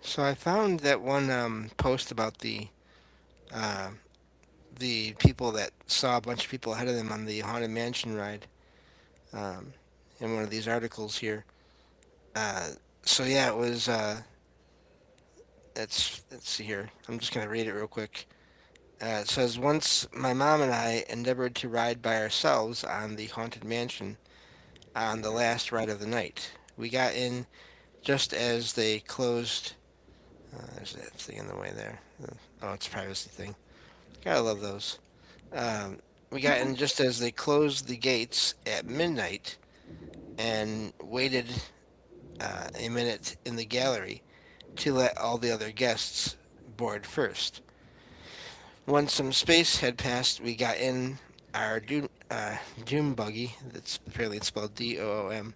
So I found that one post about uh, the people that saw a bunch of people ahead of them on the Haunted Mansion ride um, in one of these articles here. Uh, so yeah, it was. Let's see here. I'm just gonna read it real quick. It says once my mom and I endeavored to ride by ourselves on the Haunted Mansion on the last ride of the night. We got in just as they closed. There's that thing in the way there. Oh, it's a privacy thing. Gotta love those. Um, we got in just as they closed the gates at midnight and waited a minute in the gallery to let all the other guests board first. Once some space had passed, we got in our doom buggy, that's apparently it's spelled DOOM,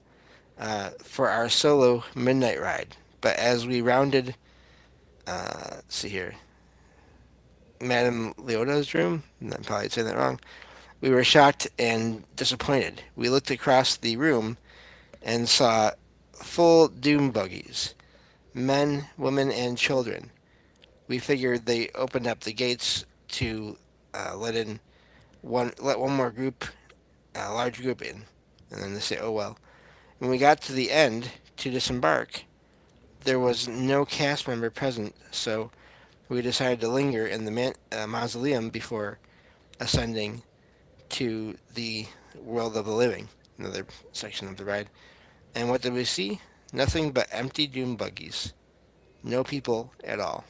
for our solo midnight ride. But as we rounded, let's see here, Madame Leota's room, I'm probably saying that wrong, we were shocked and disappointed. We looked across the room and saw full doom buggies, men, women, and children. We figured they opened up the gates to let one more group, a large group in, and then they say, "Oh well." When we got to the end to disembark, there was no cast member present, so we decided to linger in the mausoleum before ascending to the world of the living, another section of the ride. And what did we see? Nothing but empty doom buggies. No people at all.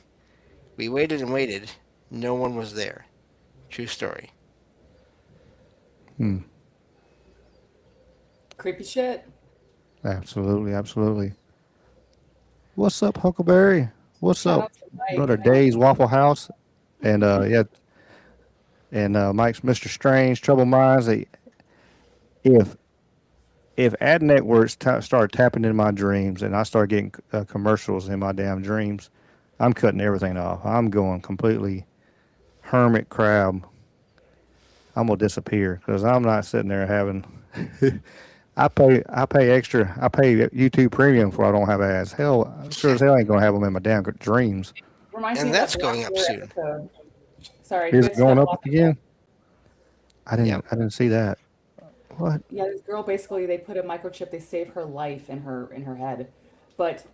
We waited and waited. No one was there. True story. Hmm. Creepy shit. Absolutely, absolutely. What's up, Huckleberry? What's Shout up, out to Mike. brother Dave's Waffle House? And yeah, and Mike's Mr. Strange, Trouble Minds. If if ad networks start tapping in my dreams and I start getting commercials in my damn dreams, I'm cutting everything off. I'm going completely hermit crab. I'm gonna disappear because I'm not sitting there having. I pay extra. I pay YouTube Premium for I don't have ads. Hell, I'm sure as hell ain't gonna have them in my damn dreams. Reminds me And of that that's Black going up Mirror soon. episode. Sorry, have Is you it guys seen going that up Black Mirror? again? I didn't. Yep. I didn't see that. What? Yeah, this girl basically they put a microchip, they save her life in her head. But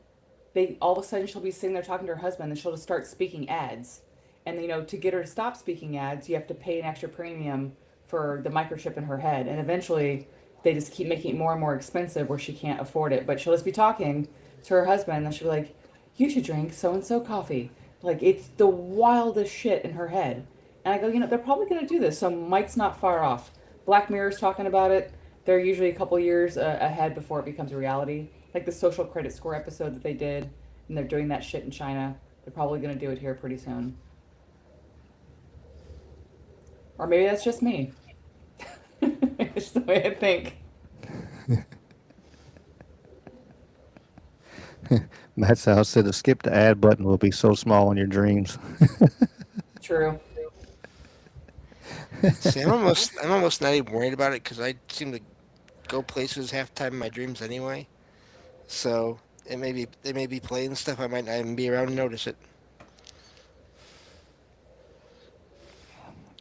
they all of a sudden she'll be sitting there talking to her husband and she'll just start speaking ads. And to get her to stop speaking ads, you have to pay an extra premium for the microchip in her head. And eventually they just keep making it more and more expensive where she can't afford it. But she'll just be talking to her husband and she'll be like, "You should drink so and so coffee." Like it's the wildest shit in her head. And I go, they're probably going to do this. So Mike's not far off. Black Mirror's talking about it. They're usually a couple years ahead before it becomes a reality. Like the social credit score episode that they did, and they're doing that shit in China. They're probably going to do it here pretty soon. Or maybe that's just me. It's the way I think. Matt South said the skip the ad button will be so small in your dreams. True. See, I'm almost not even worried about it because I seem to go places half the time in my dreams anyway. So they may be playing stuff. I might not even be around to notice it.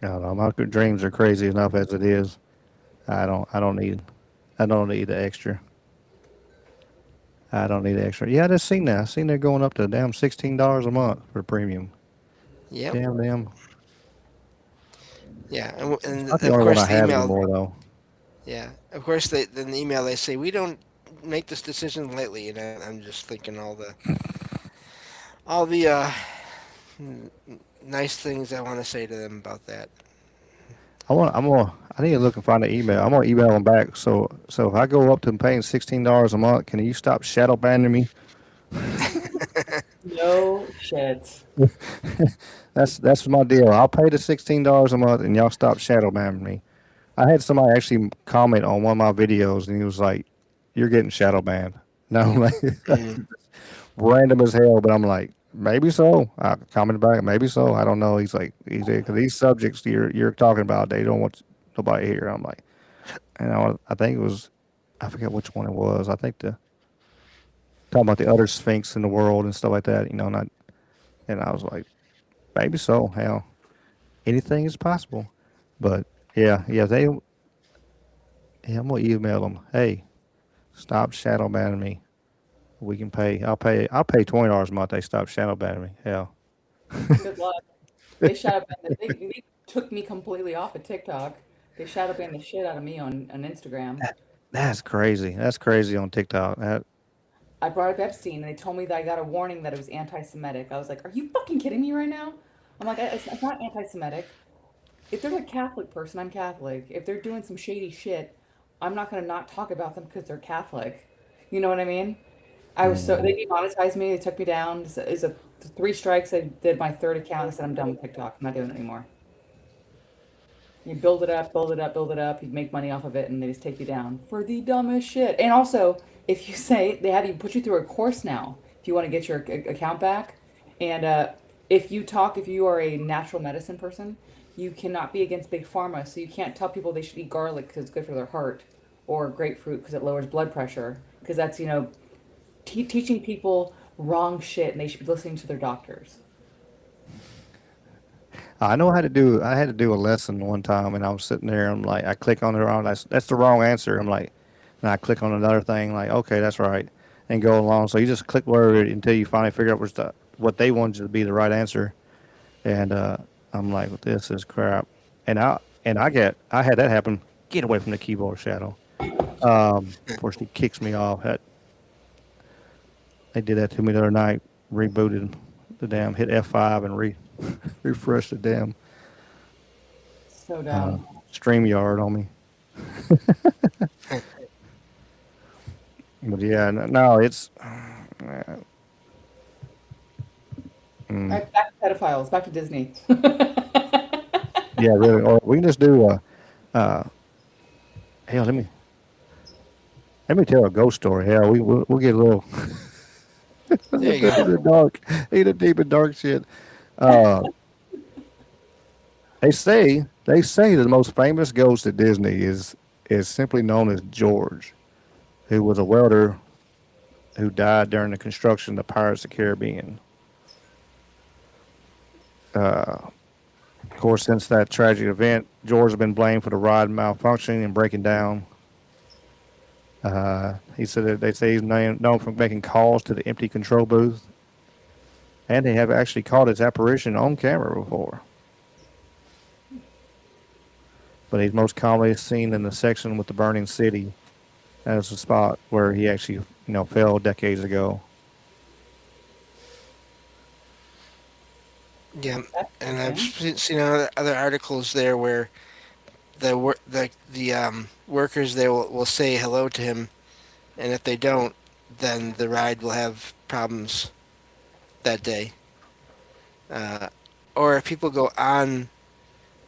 I don't know. My dreams are crazy enough as it is. I don't need. I don't need the extra. I don't need the extra. Yeah, I just seen that. I seen they're going up to damn $16 a month for premium. Yep. Damn. Yeah. And Not the of only one I course the have email. anymore though. Yeah. Of course, in the email they say we don't make this decision lightly, and I'm just thinking all the nice things I want to say to them about that. I need to look and find the email. I'm gonna email them back. So if I go up to paying $16 a month, can you stop shadow banning me? No shit. That's my deal. I'll pay the $16 a month, and y'all stop shadow banning me. I had somebody actually comment on one of my videos, and he was like, "You're getting shadow banned." No, I'm like, Mm. random as hell. But I'm like, maybe so. I commented back, maybe so. I don't know. He's like, because these subjects you're talking about, they don't want nobody here. I'm like, and I think it was, I forget which one it was. I think the talking about the other sphinx in the world and stuff like that. Not. And I was like, maybe so. Hell, anything is possible. But yeah, I'm gonna email them. Hey, stop shadow banning me. We can pay. I'll pay $20 a month. They stop shadow banning me. Hell, Good luck. They shadow banned they took me completely off of TikTok. They shadow banned the shit out of me on Instagram. that's crazy. That's crazy on TikTok. I brought up Epstein and they told me that I got a warning that it was anti-Semitic. I was like, are you fucking kidding me right now? I'm like, it's not anti-Semitic. If they're a Catholic person, I'm Catholic. If they're doing some shady shit, I'm not gonna not talk about them because they're Catholic. You know what I mean? I was so Mhm. they demonetized me. They took me down. It's a three strikes. I did my third account. I said I'm done with TikTok. I'm not doing it anymore. You build it up, build it up, build it up. You make money off of it, and they just take you down for the dumbest shit. And also, if you say they have you put you through a course now, if you want to get your account back, and if you are a natural medicine person, you cannot be against big pharma. So you can't tell people they should eat garlic because it's good for their heart, or grapefruit because it lowers blood pressure. Because that's teaching people wrong shit, and they should be listening to their doctors. I know how to do. I had to do a lesson one time, and I was sitting there. I'm like, I click on the wrong. That's the wrong answer. I'm like, and I click on another thing. Like, okay, that's right, and go along. So you just click whatever until you finally figure out what they wanted to be the right answer. And I'm like, this is crap. And I had that happen. Get away from the keyboard, Shadow. Of course, he kicks me off. They did that to me the other night. Rebooted the damn, hit F5 and refreshed the damn So uh, dumb. StreamYard on me. But yeah, no, it's All mm, right, back to pedophiles. Back to Disney. yeah, really. Or we can just do uh, hell. Let me tell a ghost story. Hell, we'll get a little There you deep go. in the dark, either deep and dark shit. Uh, they say the most famous ghost at Disney is simply known as George, who was a welder who died during the construction of the Pirates of the Caribbean. Of course, since that tragic event, George has been blamed for the rod malfunctioning and breaking down. He said that they say he's known for making calls to the empty control booth, and they have actually caught his apparition on camera before. But he's most commonly seen in the section with the burning city as the spot where he actually, fell decades ago. Yeah, That's and I've interesting. seen other articles there where the workers there will say hello to him, and if they don't, then the ride will have problems that day. Uh, or if people go on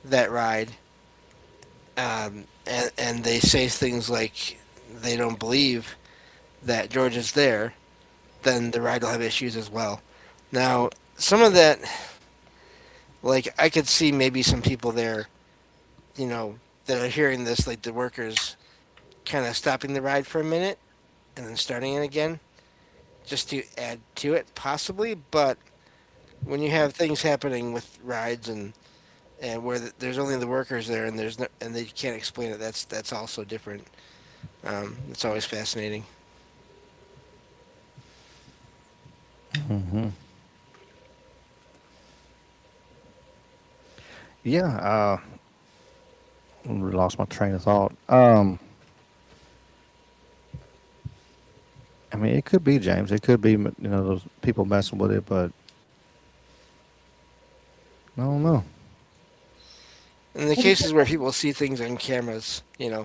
that ride, and they say things like they don't believe that George is there, then the ride will have issues as well. Now, some of that, like I could see maybe some people there, that are hearing this, like the workers, kind of stopping the ride for a minute and then starting it again, just to add to it, possibly. But when you have things happening with rides and where there's only the workers there and there's no, and they can't explain it, that's also different. It's always fascinating. Hmm. Yeah, lost my train of thought. I mean, it could be James. It could be those people messing with it, but I don't know. In the Have you cases where people see things on cameras,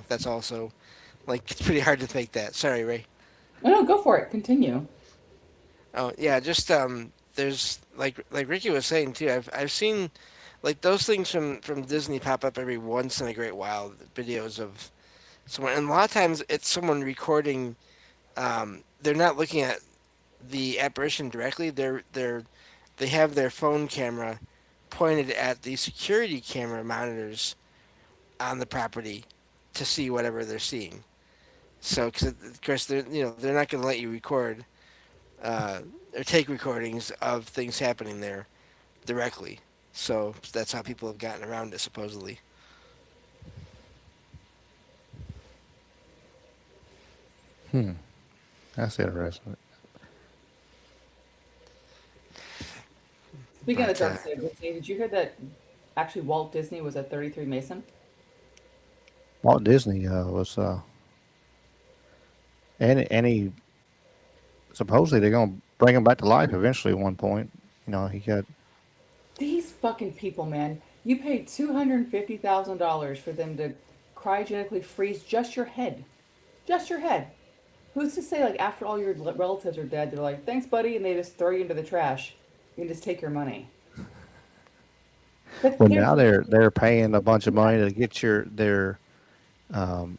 that's also like it's pretty hard to fake that. Sorry, Ray. Oh, no, go for it. Continue. Oh yeah, just there's like Ricky was saying too. I've seen like those things from Disney pop up every once in a great while. Videos of someone, and a lot of times it's someone recording. They're not looking at the apparition directly. They have their phone camera pointed at the security camera monitors on the property to see whatever they're seeing. So, cause of course, they're not going to let you record uh, or take recordings of things happening there directly. So that's how people have gotten around it supposedly. Hmm. That's interesting. Speaking of the But dark side of Disney, did you hear that actually Walt Disney was a 33 Mason? Walt Disney was, and he supposedly they're gonna bring him back to life eventually at one point. You know, he got These fucking people, man. You paid $250,000 for them to cryogenically freeze just your head. Just your head. Who's to say, like, after all your relatives are dead, they're like, thanks, buddy, and they just throw you into the trash and just take your money? But well there's now they're paying a bunch of money to get their um,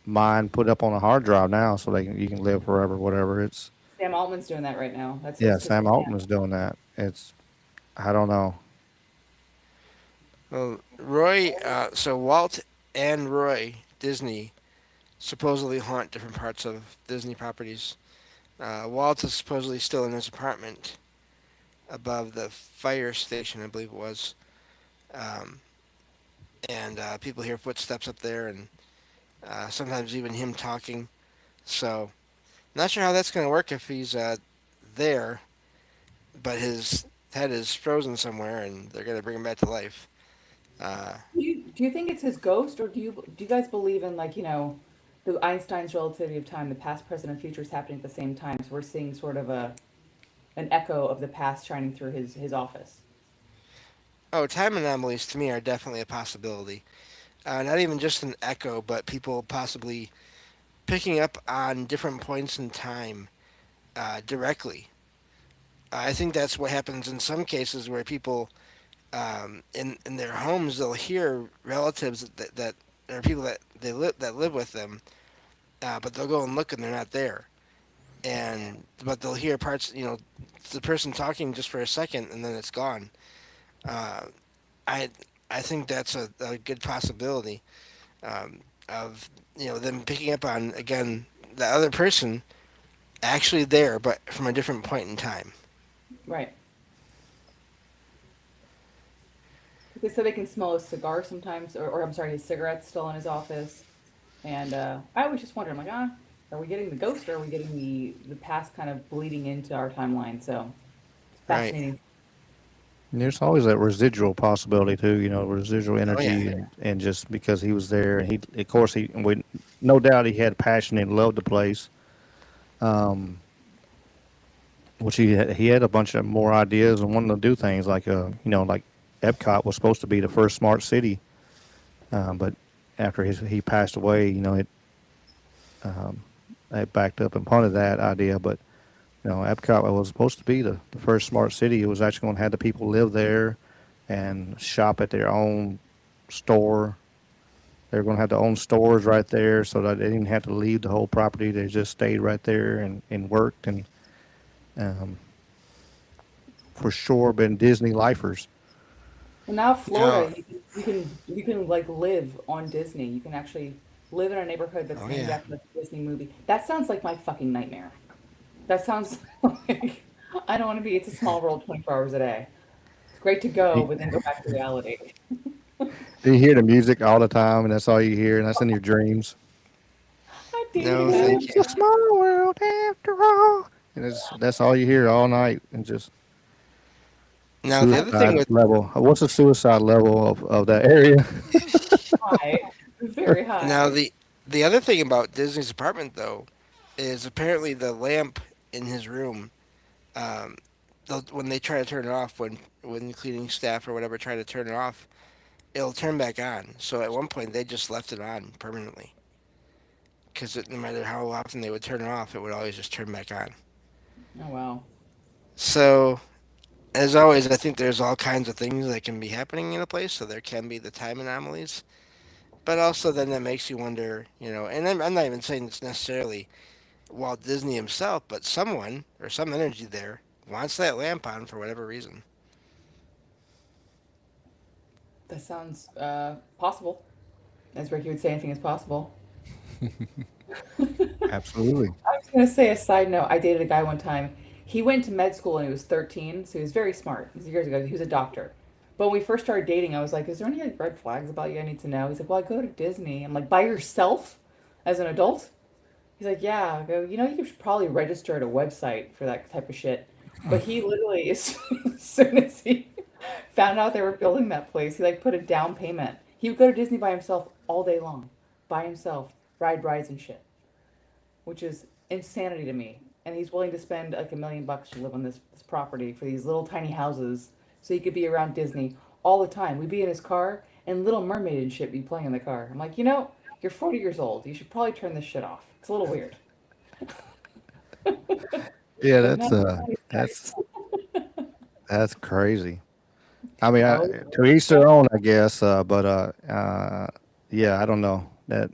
mind put up on a hard drive now, so you can live forever, whatever. It's Sam Altman's doing that right now. That's yeah, his Sam plan. Altman's doing that. It's I don't know. well, Roy, so Walt and Roy Disney supposedly haunt different parts of Disney properties. Walt is supposedly still in his apartment above the fire station, I believe it was. Um, and people hear footsteps up there, and sometimes even him talking. So, not sure how that's going to work if he's there, but his head is frozen somewhere, and they're going to bring him back to life. Uh, Do you think it's his ghost, or do you guys believe in, like, the Einstein's relativity of time, the past, present, and future is happening at the same time? So we're seeing sort of an echo of the past shining through his office. oh, time anomalies to me are definitely a possibility. Not even just an echo, but people possibly picking up on different points in time directly. I think that's what happens in some cases where people in their homes they'll hear relatives that or people that live with them, but they'll go and look and they're not there, and but they'll hear parts. The person talking just for a second and then it's gone. Uh, I I think that's a good possibility of them picking up on again the other person actually there, but from a different point in time. Right. Because they said they can smell his cigar sometimes, or I'm sorry, his cigarettes still in his office. And I was just wondering, like, are we getting the ghost, or are we getting the past kind of bleeding into our timeline? So it's Right. fascinating. And there's always that residual possibility too. You know, residual Oh yeah. energy, and just because he was there, and he, of course, no doubt he had passion and loved the place. Um, which he had a bunch of more ideas and wanted to do things like like Epcot was supposed to be the first smart city, but after he passed away, um, it backed up and punted that idea. But Epcot was supposed to be the first smart city. It was actually going to have the people live there and shop at their own store. They were going to have their own stores right there, so that they didn't have to leave the whole property. They just stayed right there and worked, and um, for sure been Disney lifers. Well, now Now, Florida, you can like live on Disney. You can actually live in a neighborhood that's oh named yeah. after a Disney movie. That sounds like my fucking nightmare. That sounds like I don't want to be. It's a small world, 24 hours a day. It's great to go, You, but then go back to reality. you hear the music all the time, and that's all you hear, and that's in your dreams. I do No, that. thank It's you. a small world after all, and that's all you hear all night, and just Now the other thing suicide with level. What's the suicide level of that area? High, very now high. the other thing about Disney's apartment though is apparently the lamp in his room. Um, when they try to turn it off, when the cleaning staff or whatever try to turn it off, it'll turn back on. So at one point they just left it on permanently because no matter how often they would turn it off, it would always just turn back on. Oh wow. So as always, I think there's all kinds of things that can be happening in a place. So there can be the time anomalies, but also then that makes you wonder, and I'm not even saying it's necessarily Walt Disney himself, but someone or some energy there wants that lamp on for whatever reason. That sounds possible. As Ricky would say, anything is possible. Absolutely. I was going to say a side note. I dated a guy one time. He went to med school when he was 13, so he was very smart. This was years ago. He was a doctor. But when we first started dating, I was like, "Is there any like red flags about you I need to know?" He's like, "Well, I go to Disney." I'm like, "By yourself, as an adult?" He's like, "Yeah." I go, you should probably register at a website for that type of shit." But he literally, as soon as he found out they were building that place, he like put a down payment. He would go to Disney by himself all day long, by himself, ride rides and shit, which is insanity to me. And he's willing to spend like $1 million to live on this property for these little tiny houses so he could be around Disney all the time. We'd be in his car and Little Mermaid and shit be playing in the car. I'm like, you're 40 years old. You should probably turn this shit off. It's a little weird. Yeah, But not that's that's crazy. I mean, oh, to each their own, I guess. Yeah, I don't know that.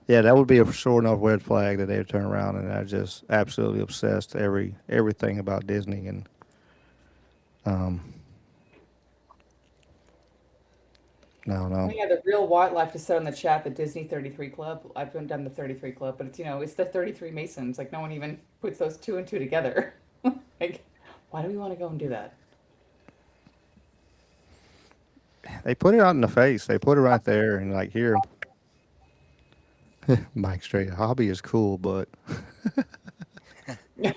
Yeah, that would be a sure enough red flag that they would turn around and are just absolutely obsessed everything about Disney and um no oh no. yeah, the real wildlife just said on the chat the Disney 33 Club. I've been done the 33 Club, but it's the 33 Masons. Like no one even puts those two and two together. Like, why do we want to go and do that? They put it out in the face. They put it right there and like here, Mike Straight hobby is cool, but yeah.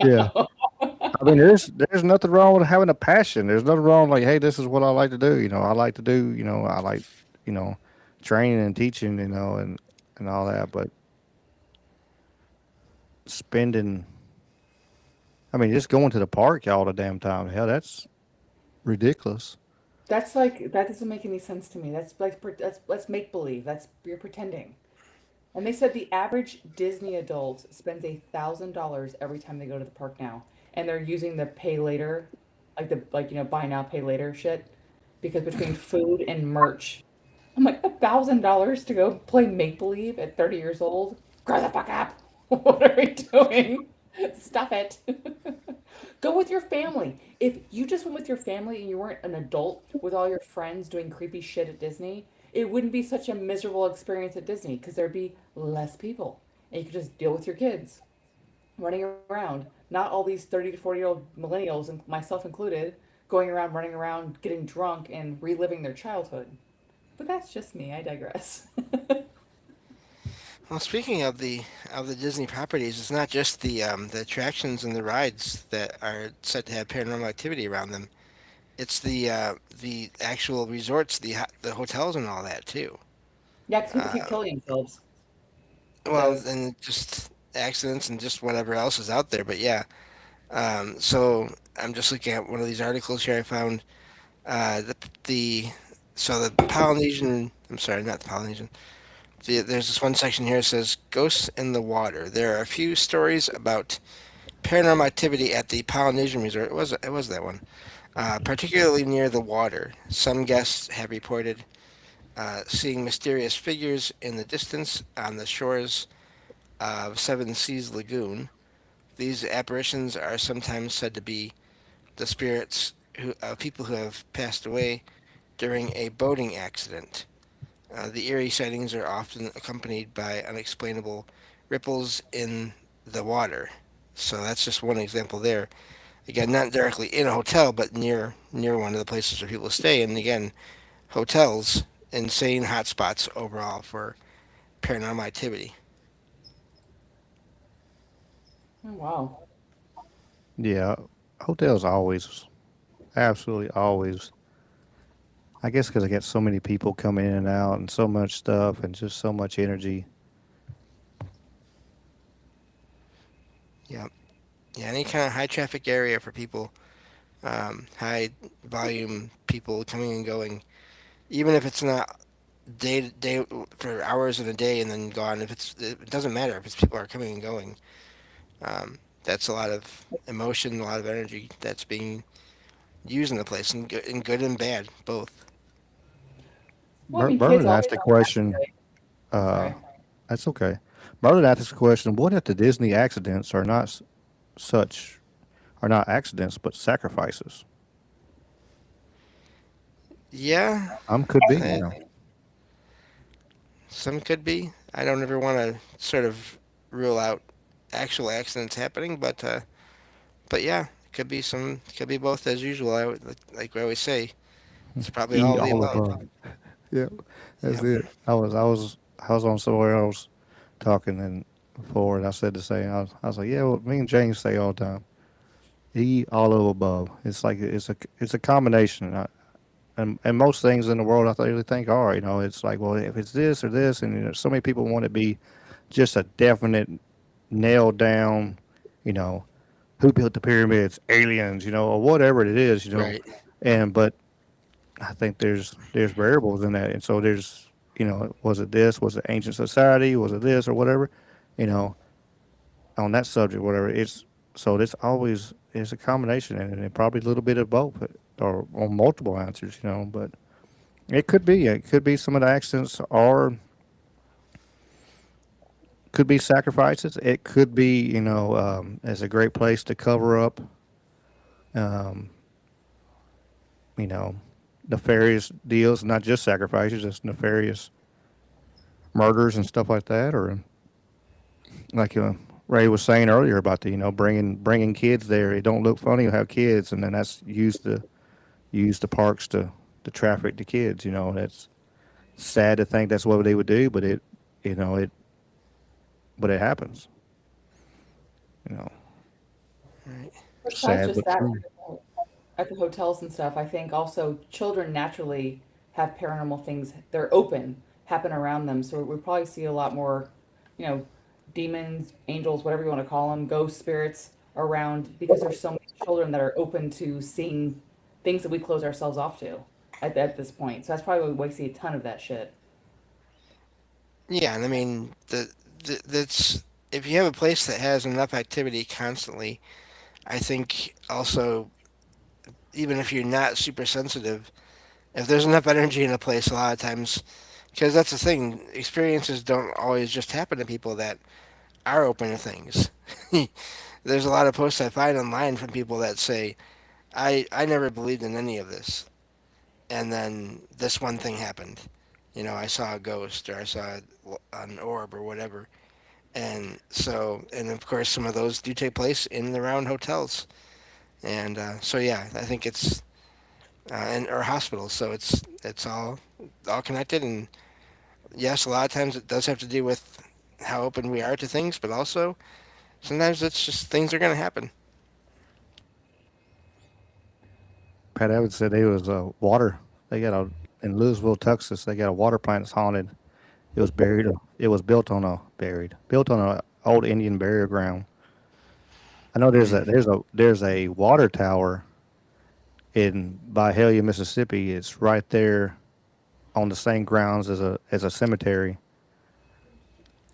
No. I mean, there's nothing wrong with having a passion. There's nothing wrong like, hey, this is what I like to do. I like to do. I like you know training and teaching. And all that. But spending, I mean, just going to the park all the damn time. Hell, that's ridiculous. That's like that doesn't make any sense to me. That's make believe. That's you're pretending. And they said the average Disney adult spends $1,000 every time they go to the park now, and they're using the pay later, buy now pay later shit, because between food and merch, I'm like $1,000 to go play make believe at 30 years old. Grow the fuck up! What are we doing? Stop it! Go with your family. If you just went with your family and you weren't an adult with all your friends doing creepy shit at Disney, it wouldn't be such a miserable experience at Disney because there'd be less people. And you could just deal with your kids running around. Not all these 30 to 40-year-old millennials, and myself included, going around, running around, getting drunk, and reliving their childhood. But that's just me. I digress. Well, speaking of the Disney properties, it's not just the attractions and the rides that are said to have paranormal activity around them. It's the actual resorts, the hotels and all that too. Yeah, because people keep Uh, killing themselves at well, those. and just accidents and just whatever else is out there. But yeah, so I'm just looking at one of these articles here I found. The the so the Polynesian. I'm sorry, not the Polynesian. There's this one section here that says ghosts in the water. There are a few stories about paranormal activity at the Polynesian resort. It was that one, particularly near the water. Some guests have reported seeing mysterious figures in the distance on the shores of Seven Seas Lagoon. These apparitions are sometimes said to be the spirits of people who have passed away during a boating accident. The eerie sightings are often accompanied by unexplainable ripples in the water. So that's just one example there. Again, not directly in a hotel, but near one of the places where people stay. And again, hotels, insane hotspots overall for paranormal activity. Oh, wow. Yeah, hotels always, absolutely always. I guess because I get so many people coming in and out and so much stuff and just so much energy. Yeah, yeah. Any kind of high traffic area for people, high volume people coming and going. Even if it's not day to day for hours in a day and then gone. If it doesn't matter if it's people are coming and going. Um, that's a lot of emotion, a lot of energy that's being used in the place, in good and bad, both. Well, I mean, kids Berman always asked a have a question. right. Uh, Sorry. that's okay. Merlin asked the question: what if the Disney accidents are not such are not accidents but sacrifices? Yeah, Could be. eh, some could be. I don't ever want to sort of rule out actual accidents happening, but yeah, it could be some, could be both as usual. I would, like we always say, it's probably E all of the all above. above. Yeah, that's Yep. it. I was on somewhere else talking and before, and I said the same. I was like, yeah, well, me and James say all the time, E all of above. It's like it's a combination. And most things in the world, I really think are. It's like, well, if it's this or this, and so many people want to be just a definite, nailed down, you know, who built the pyramids, aliens, or whatever it is. Right. And but I think there's variables in that, and so there's, was it this, was it ancient society, was it this or whatever, you know, on that subject, whatever. It's always it's a combination, and probably a little bit of both, or multiple answers, but it could be some of the accidents, or could be sacrifices. It could be, as a great place to cover up, um, you know, nefarious deals, not just sacrifices, just nefarious murders and stuff like that, or like Ray was saying earlier about bringing kids there. It don't look funny to have kids, and then that's use the parks to traffic the kids. That's sad to think that's what they would do, but you know it but it happens. You know, Right. Besides sad just but that, true. at the hotels and stuff, I think also children naturally have paranormal things. They're open, happen around them. So we probably see a lot more, you know, demons, angels, whatever you want to call them, ghost spirits around because there's so many children that are open to seeing things that we close ourselves off to at this point. So that's probably why we see a ton of that shit. Yeah, and I mean that's, if you have a place that has enough activity constantly, I think also, even if you're not super sensitive, if there's enough energy in a place, a lot of times, because that's the thing, experiences don't always just happen to people that are open to things. There's a lot of posts I find online from people that say, I never believed in any of this, and then this one thing happened. I saw a ghost, or I saw an orb or whatever. And so, and of course, some of those do take place in and around hotels. And so, yeah, I think it's and or hospitals. So it's all connected. And yes, a lot of times it does have to do with how open we are to things, but also sometimes it's just things are going to happen. Pat Evans said they was water. They got a In Louisville, Texas. They got a water plant that's haunted. It was buried. It was built on a old Indian burial ground. I know Mm. there's a water tower in Byhalia, Mississippi. It's right there on the same grounds as a cemetery.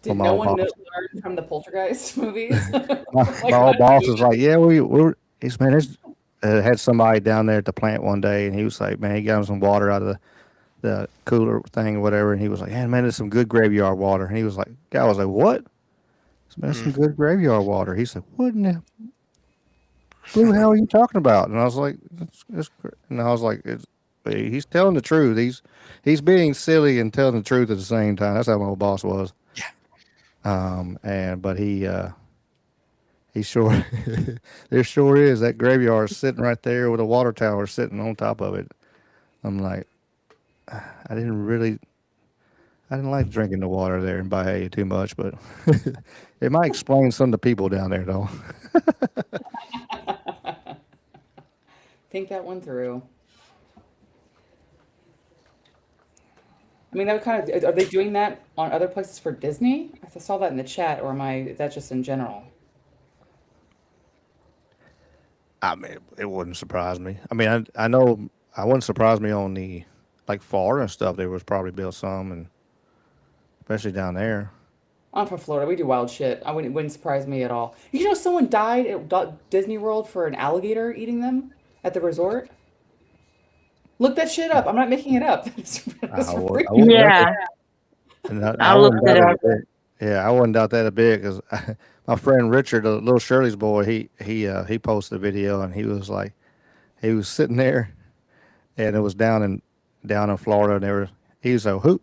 Well, Did no one learn from the Poltergeist movies? my Like, old what? boss was like, yeah, we're he's man, there's had somebody down there at the plant one day, and he was like, man, he got him some water out of the cooler thing or whatever, and he was like, yeah, man, there's some good graveyard water. And he was like, guy was like, what? I said, man, that's Mm. some good graveyard water. He said, what in the blue hell are you talking about? And I was like, and I was like, he's telling the truth. He's being silly and telling the truth at the same time. That's how my old boss was. Yeah. And but he sure there sure is that graveyard sitting right there with a water tower sitting on top of it. I'm like, I didn't really I didn't like drinking the water there in Bahia too much, but it might explain some of the people down there, though. Think that one through. I mean, that would kind of, are they doing that on other places for Disney? I saw that in the chat, or am I, is that just in general? I mean, it wouldn't surprise me. I mean, I know I wouldn't surprise me on the like Florida and stuff. There was probably built some, and especially down there. I'm from Florida. We do wild shit. It wouldn't surprise me at all. You know, someone died at Disney World for an alligator eating them at the resort. Look that shit up. I'm not making it up. It's I real. wouldn't doubt it, Yeah, and I I wouldn't looked it doubt it up. a bit. Yeah, I wouldn't doubt that a bit because my friend Richard, little Shirley's boy, he posted a video and he was like, he was sitting there and it was down in Florida and he was like, who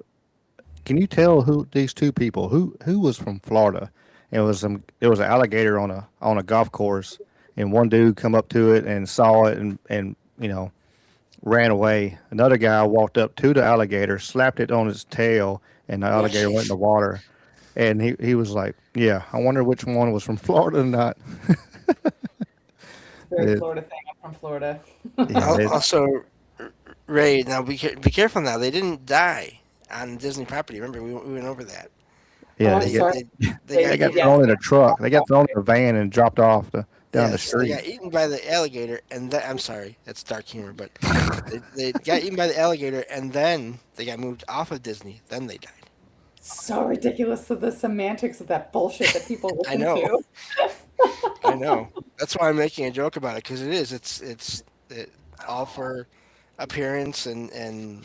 can you tell who these two people who was from Florida? And it was an alligator on a golf course and one dude come up to it and saw it and ran away. Another guy walked up to the alligator, slapped it on its tail, and the alligator went in the water. And he was like, "Yeah, I wonder which one was from Florida or not." Very It, Florida thing. I'm from Florida. yeah, Also, Ray, now be careful now. They didn't die on Disney property. Remember, we went over that. Oh, yeah, I'm they get sorry. They got they got Yeah. thrown in a truck. They got thrown in a van and dropped off down the yes, they street. got eaten by the alligator, and I'm sorry, that's dark humor, but they got eaten by the alligator, and then they got moved off of Disney. Then they died. So ridiculous of the semantics of that bullshit that people I listen know, to. I know. That's why I'm making a joke about it because it is. It's all for appearance and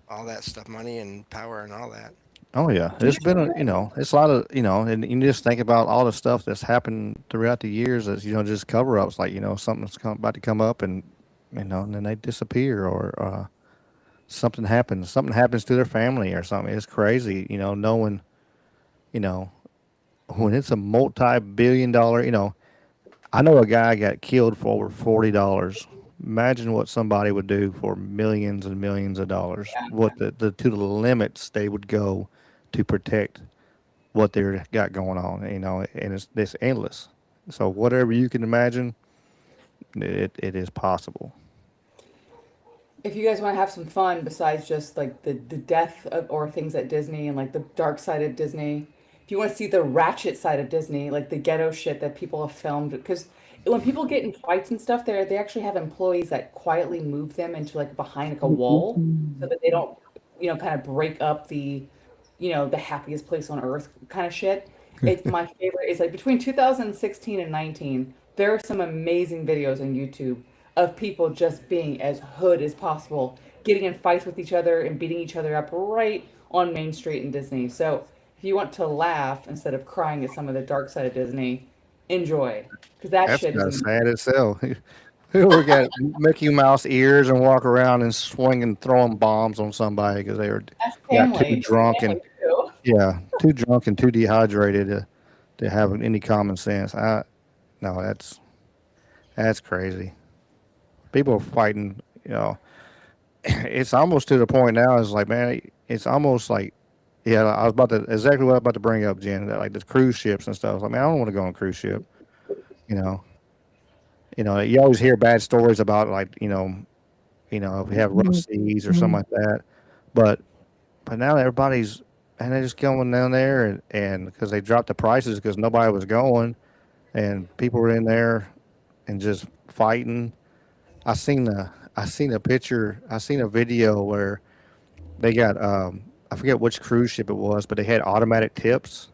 all that stuff, money and power and all that. Oh yeah, it's been it's a lot of and you just think about all the stuff that's happened throughout the years as just cover ups like something's about to come up and then they disappear or something happens to their family or something. It's crazy, knowing you know when it's a multi-billion-dollar. I know a guy got killed for over $40. Imagine what somebody would do for millions and millions of dollars. What the to the limits they would go to protect what they got going on. And it's endless. So whatever you can imagine, it is possible. If you guys want to have some fun besides just like the death of, or things at Disney and like the dark side of Disney, if you want to see the ratchet side of Disney, like the ghetto shit that people have filmed, because when people get in fights and stuff, they actually have employees that quietly move them into like behind like a wall so that they don't, kind of break up the happiest place on earth kind of shit. It's my favorite is like between 2016 and 19, there are some amazing videos on YouTube of people just being as hood as possible, getting in fights with each other and beating each other up right on Main Street in Disney. So if you want to laugh instead of crying at some of the dark side of Disney, enjoy. Because that That's shit is kind of sad itself. Whoever got Mickey Mouse ears and walk around and swing and throwing bombs on somebody because they that's got too family. drunk and Family too. yeah, too drunk and too dehydrated to have any common sense. No, that's crazy. People are fighting. It's almost to the point now. It's like, man, it's almost like, yeah. I was about to exactly what I was about to bring up, Jen. That, like the cruise ships and stuff. It's like, man, I don't want to go on a cruise ship. You know, you always hear bad stories about like, if we have rough seas or something like that. But now everybody's and they're just going down there and because they dropped the prices because nobody was going and people were in there and just fighting. I seen a picture. I seen a video where they got I forget which cruise ship it was, but they had automatic tips.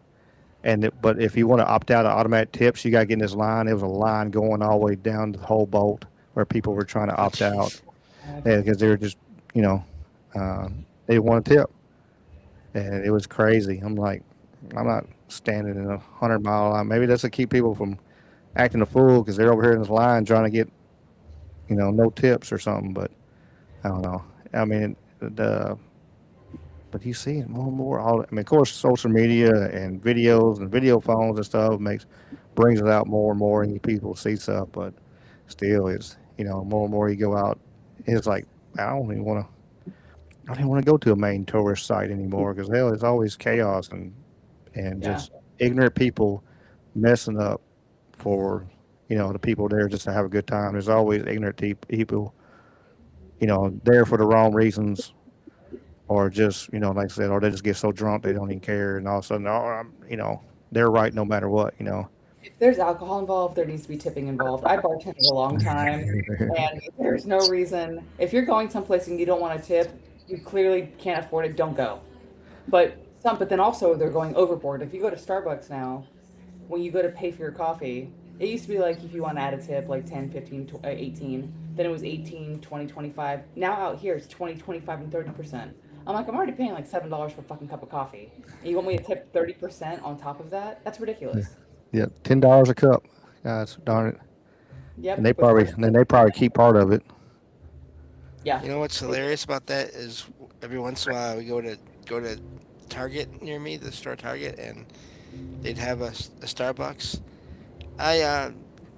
But if you want to opt out of automatic tips, you got to get in this line. There was a line going all the way down the whole boat where people were trying to Oh, opt out jeez. because they were just you know they didn't want a tip, and it was crazy. I'm like, I'm not standing in 100 mile line. Maybe that's to keep people from acting a fool because they're over here in this line trying to get no tips or something. But I don't know. I mean, but you see it more and more. I mean, of course, social media and videos and video phones and stuff brings it out more and more, and you people see stuff. But still, it's more and more you go out, it's like I don't even want to go to a main tourist site anymore because hell, it's always chaos and Yeah. just ignorant people messing up for the people there just to have a good time. There's always ignorant people there for the wrong reasons or just like I said, or they just get so drunk they don't even care, and all of a sudden, they're right no matter what. If there's alcohol involved, there needs to be tipping involved. I bartended a long time, and there's no reason. If you're going someplace and you don't want to tip, you clearly can't afford it, don't go. But then also they're going overboard. If you go to Starbucks now, when you go to pay for your coffee, it used to be like if you want to add a tip, like 10, 15, 18, then it was 18, 20, 25. Now out here it's 20, 25, and 30%. I'm like, I'm already paying like $7 for a fucking cup of coffee. And you want me to tip 30% on top of that? That's ridiculous. Yeah, $10 a cup. Guys, darn it. And Yep, they with probably free then they probably keep part of it. Yeah. You know what's hilarious about that is every once in a while we go to Target near me, the store Target, and they'd have a Starbucks. I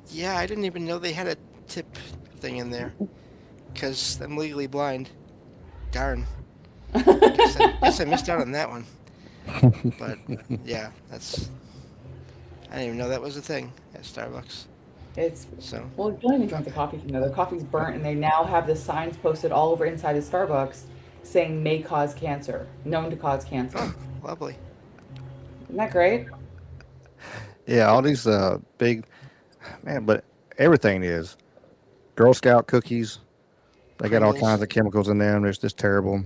yeah, I didn't even know they had a tip thing in there because I'm legally blind. Darn. Guess I missed out on that one. But yeah, that's I didn't even know that was a thing at Starbucks. It's So well, you don't even drink the coffee from there. The coffee's burnt, and they now have the signs posted all over inside the Starbucks saying may cause cancer, known to cause oh, cancer. lovely. Isn't that great? Yeah, all these big man, but everything is Girl Scout cookies. They got all kinds Pringles. of chemicals in them. It's just terrible.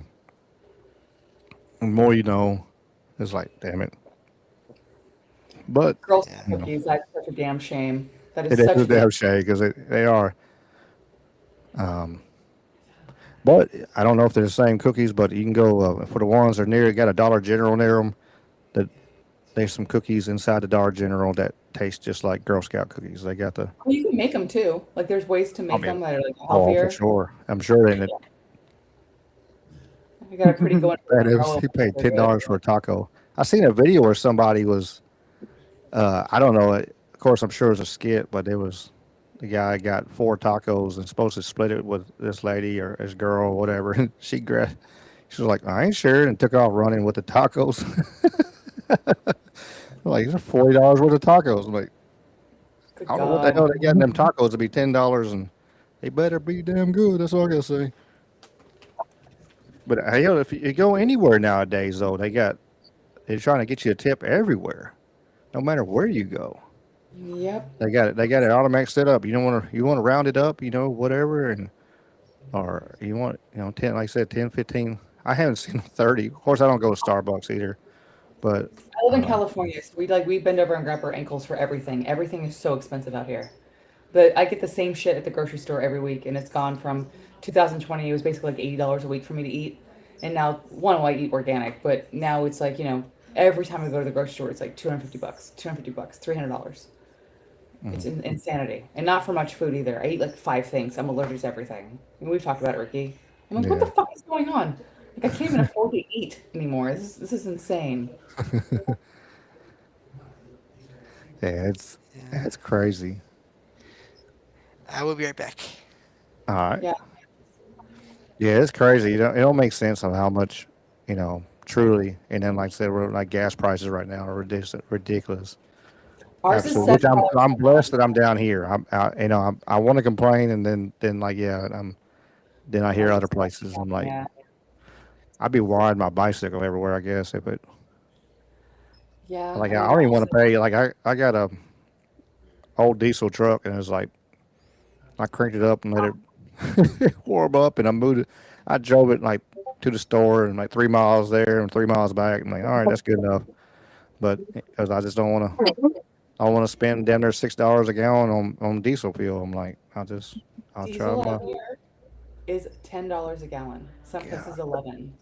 The more you know, it's like, damn it. But Girl Scout you know, cookies. That's such a damn shame. That is it is such a a damn. damn shame because they are. Um, but I don't know if they're the same cookies. But you can go for the ones that are near. Got a Dollar General near them. That there's some cookies inside the Dollar General that taste just like Girl Scout cookies. They got the. Well, you can make them too. Like there's ways to I make mean, them that are like oh, for healthier. sure. I'm sure they. I got a pretty going That is, umbrella. he paid They're good. $10 for a taco. I seen a video where somebody was. I don't know. Of course, I'm sure it was a skit, but it was the guy got four tacos and supposed to split it with this lady or this girl or whatever. And she grabbed. She was like, "I ain't sure," and took off running with the tacos. Like, it's $40 worth of tacos. I'm like, Good I don't know what the God. hell they got in them tacos to be $10, and they better be damn good. That's all I gotta say. But hell, if you go anywhere nowadays, though, they're trying to get you a tip everywhere, no matter where you go. Yep. They got it automatic set up. You want to round it up, whatever, and or you want 10, like I said, 10, 15. I haven't seen 30. Of course, I don't go to Starbucks either, but I live in um, California, so we bend over and grab our ankles for everything. Everything is so expensive out here. But I get the same shit at the grocery store every week, and it's gone from 2020. It was basically like $80 a week for me to eat, and now one, well, I eat organic, but now it's like every time I go to the grocery store, it's like $250, $250, $300. It's insanity, and not for much food either. I eat like five things. I'm allergic to everything. And we've talked about it, Ricky. I'm like, what the yeah, fuck is going on? Like I can't even afford to eat anymore. This is insane. yeah, it's Yeah. it's crazy. I will be right back. All right, Yeah. yeah, it's crazy. It don't make sense of how much, truly. And then, like I said, we're like gas prices right now are ridiculous. Ours is Absolutely. Which I'm $7 I'm a gallon. blessed that I'm down here. I want to complain, and then like yeah, then I hear Ours other is places. I'm like, yeah. I'd be wiring my bicycle everywhere, I guess. If it Yeah. like I I mean don't even ours want to pay. Like I got a old diesel truck, and it's like I cranked it up and let it warm up, and I moved it. I drove it like to the store and like 3 miles there and 3 miles back. I'm like, all right, that's good enough. But because I just don't want to. I want to spend down there $6 a gallon on diesel fuel. I'm like, I'll try diesel my out here is $10 a gallon. Some God. places 11.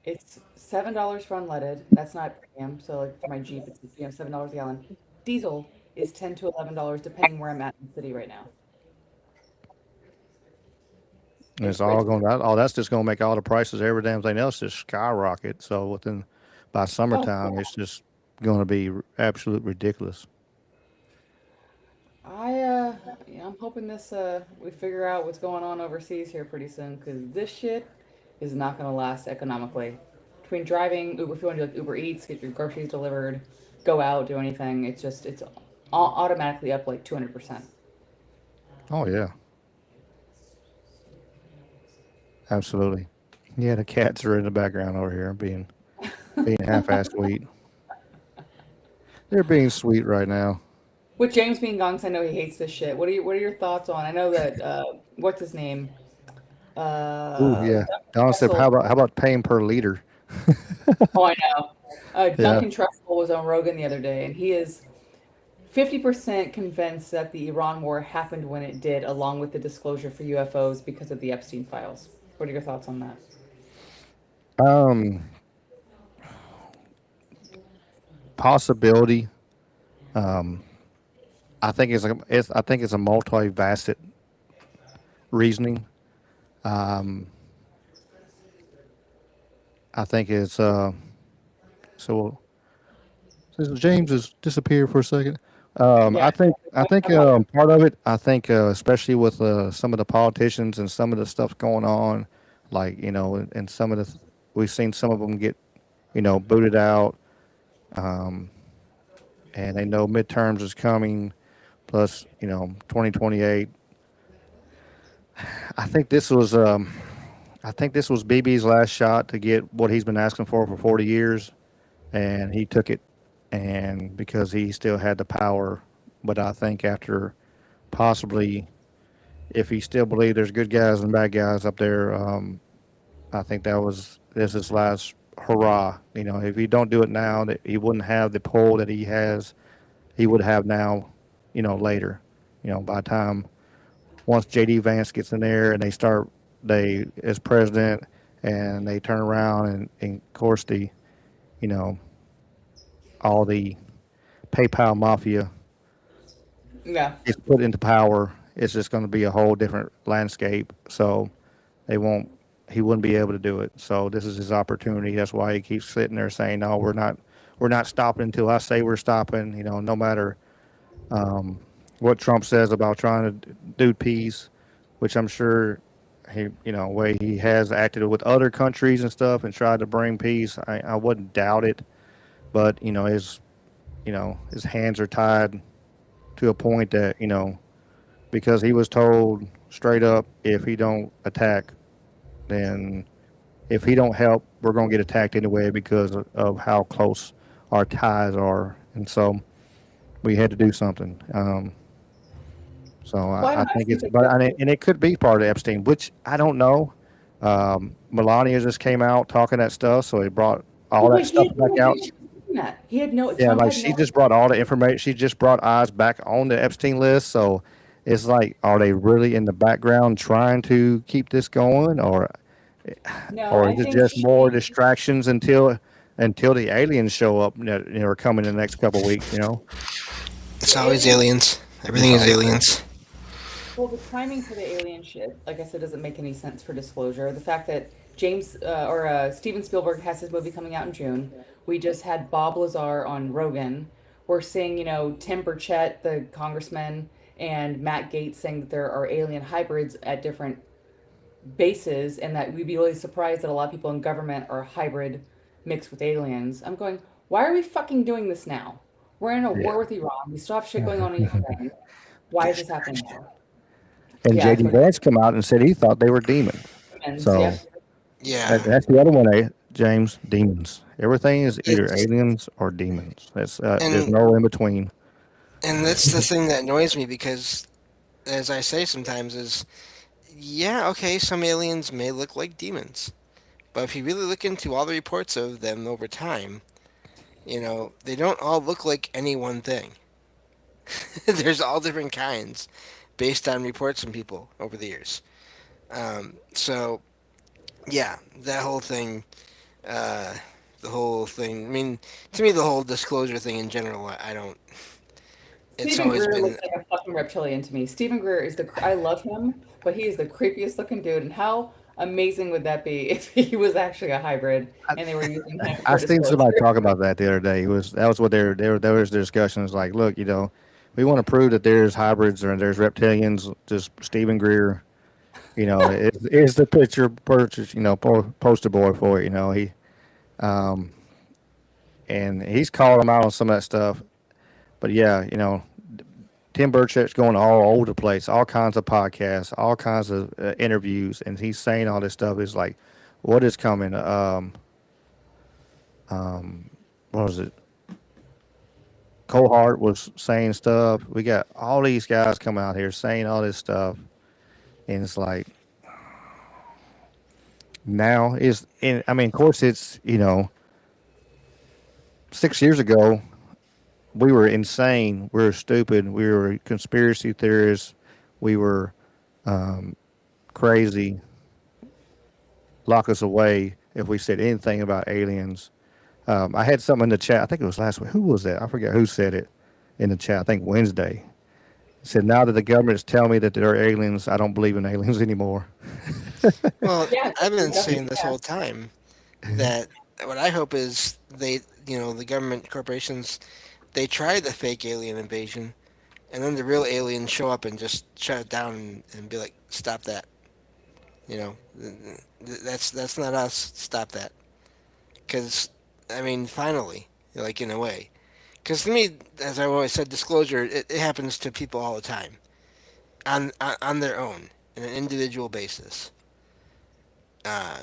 It's $7 for unleaded. That's not premium. So like for my Jeep, it's $7 a gallon. Diesel is $10 to $11 depending where I'm at in the city right now. And it's all It's going. All that's just going to make all the prices, every damn thing else, just skyrocket. So by oh summertime, it's just going to be absolute ridiculous. I'm hoping this we figure out what's going on overseas here pretty soon because this shit is not gonna last economically. Between driving Uber, if you want to do like Uber Eats, get your groceries delivered, go out, do anything, it's automatically up like 200%. Oh yeah, absolutely. Yeah, the cats are in the background over here, being half-assed sweet. They're being sweet right now. With James being gone, 'cause I know he hates this shit. What are your thoughts on? I know that what's his name? Ooh yeah. Duncan Don said, Trussell. how about paying per liter? Oh, I know. Yeah. Duncan Trussell was on Rogan the other day, and he is 50% convinced that the Iran war happened when it did, along with the disclosure for UFOs because of the Epstein files. What are your thoughts on that? Um, possibility. Um, I think it's a multifaceted reasoning. Um, I think it's so. Since James has disappeared for a second, Yeah. I think part of it. I think especially with some of the politicians and some of the stuff going on, like and some of we've seen some of them get booted out, um, and they know midterms is coming. Plus, 2028. I think this was I think this was BB's last shot to get what he's been asking for 40 years, and he took it, and because he still had the power. But I think after possibly, if he still believed there's good guys and bad guys up there, I think this his last hurrah. If he don't do it now, that he wouldn't have the pull that he has. He would have now, later. By the time once JD Vance gets in there and they as president, and they turn around and of course you know all the PayPal mafia Yeah. is put into power, it's just going to be a whole different landscape. So they won't. He wouldn't be able to do it. So this is his opportunity. That's why he keeps sitting there saying, "No, we're not stopping until I say we're stopping." No matter um, what Trump says about trying to do peace, which I'm sure way he has acted with other countries and stuff and tried to bring peace. I wouldn't doubt it, but his hands are tied to a point that because he was told straight up, if he don't attack, then if he don't help, we're gonna get attacked anyway because of how close our ties are, and so we had to do something. So Why I don't I think think it's, that but and it could be part of Epstein, which I don't know. Melania just came out talking that stuff, so he brought all but that he stuff had no back idea out. she was doing that. He had no Yeah, Trump like had she no just brought all the information. She just brought eyes back on the Epstein list. So it's like, are they really in the background trying to keep this going, no, or I is it think just more she distractions until the aliens show up, are coming in the next couple of weeks? It's the always alien aliens. It's Everything is always aliens. well, the timing for the alien shit, like I said, doesn't make any sense for disclosure. The fact that James or Steven Spielberg has his movie coming out in June. We just had Bob Lazar on Rogan. We're seeing, Tim Burchett, the congressman, and Matt Gaetz saying that there are alien hybrids at different bases, and that we'd be really surprised that a lot of people in government are hybrid mixed with aliens. I'm going, why are we fucking doing this now? We're in a war with Iran. We still have shit going on in Ukraine. Why is this happening now? And Yeah, that's JD what Vance come out and said he thought they were demons. humans. So Yep. Yeah, that's the other one, James. Demons. Everything is either it's aliens or demons. There's and no in between. and that's the thing that annoys me because, as I say sometimes, is yeah, okay, some aliens may look like demons, but if you really look into all the reports of them over time, they don't all look like any one thing. There's all different kinds based on reports from people over the years. So yeah, that whole thing, uh, the whole thing. I mean, to me, the whole disclosure thing in general, I don't. It's Stephen always Greer been looks like a fucking reptilian to me. Stephen Greer is I love him, but he is the creepiest looking dude. And how amazing would that be if he was actually a hybrid and they were using him I for seen disclosure? somebody talk about that the other day. That was what there was discussions like, look, we want to prove that there's hybrids or there's reptilians. Just Stephen Greer, is the picture purchase, poster boy for it. Um, and he's calling them out on some of that stuff. But yeah, Tim Burchett's going all over the place, all kinds of podcasts, all kinds of interviews, and he's saying all this stuff. Is like, what is coming? What was it? Cole Hart was saying stuff. We got all these guys coming out here saying all this stuff, and it's like now is. And I mean, of course, it's 6 years ago we were insane. We were stupid. We were conspiracy theorists. We were crazy. Lock us away if we said anything about aliens. I had something in the chat. I think it was last week. Who was that? I forget who said it in the chat. I think Wednesday. It said, now that the government is telling me that there are aliens, I don't believe in aliens anymore. Well, Yeah, I've been saying definitely, this yeah. whole time that what I hope is the government corporations, they try the fake alien invasion, and then the real aliens show up and just shut it down and be like, stop that. You know, that's not us. Stop that. Because I mean, finally, like in a way. Because to me, as I've always said, disclosure it happens to people all the time on their own, in an individual basis. Uh,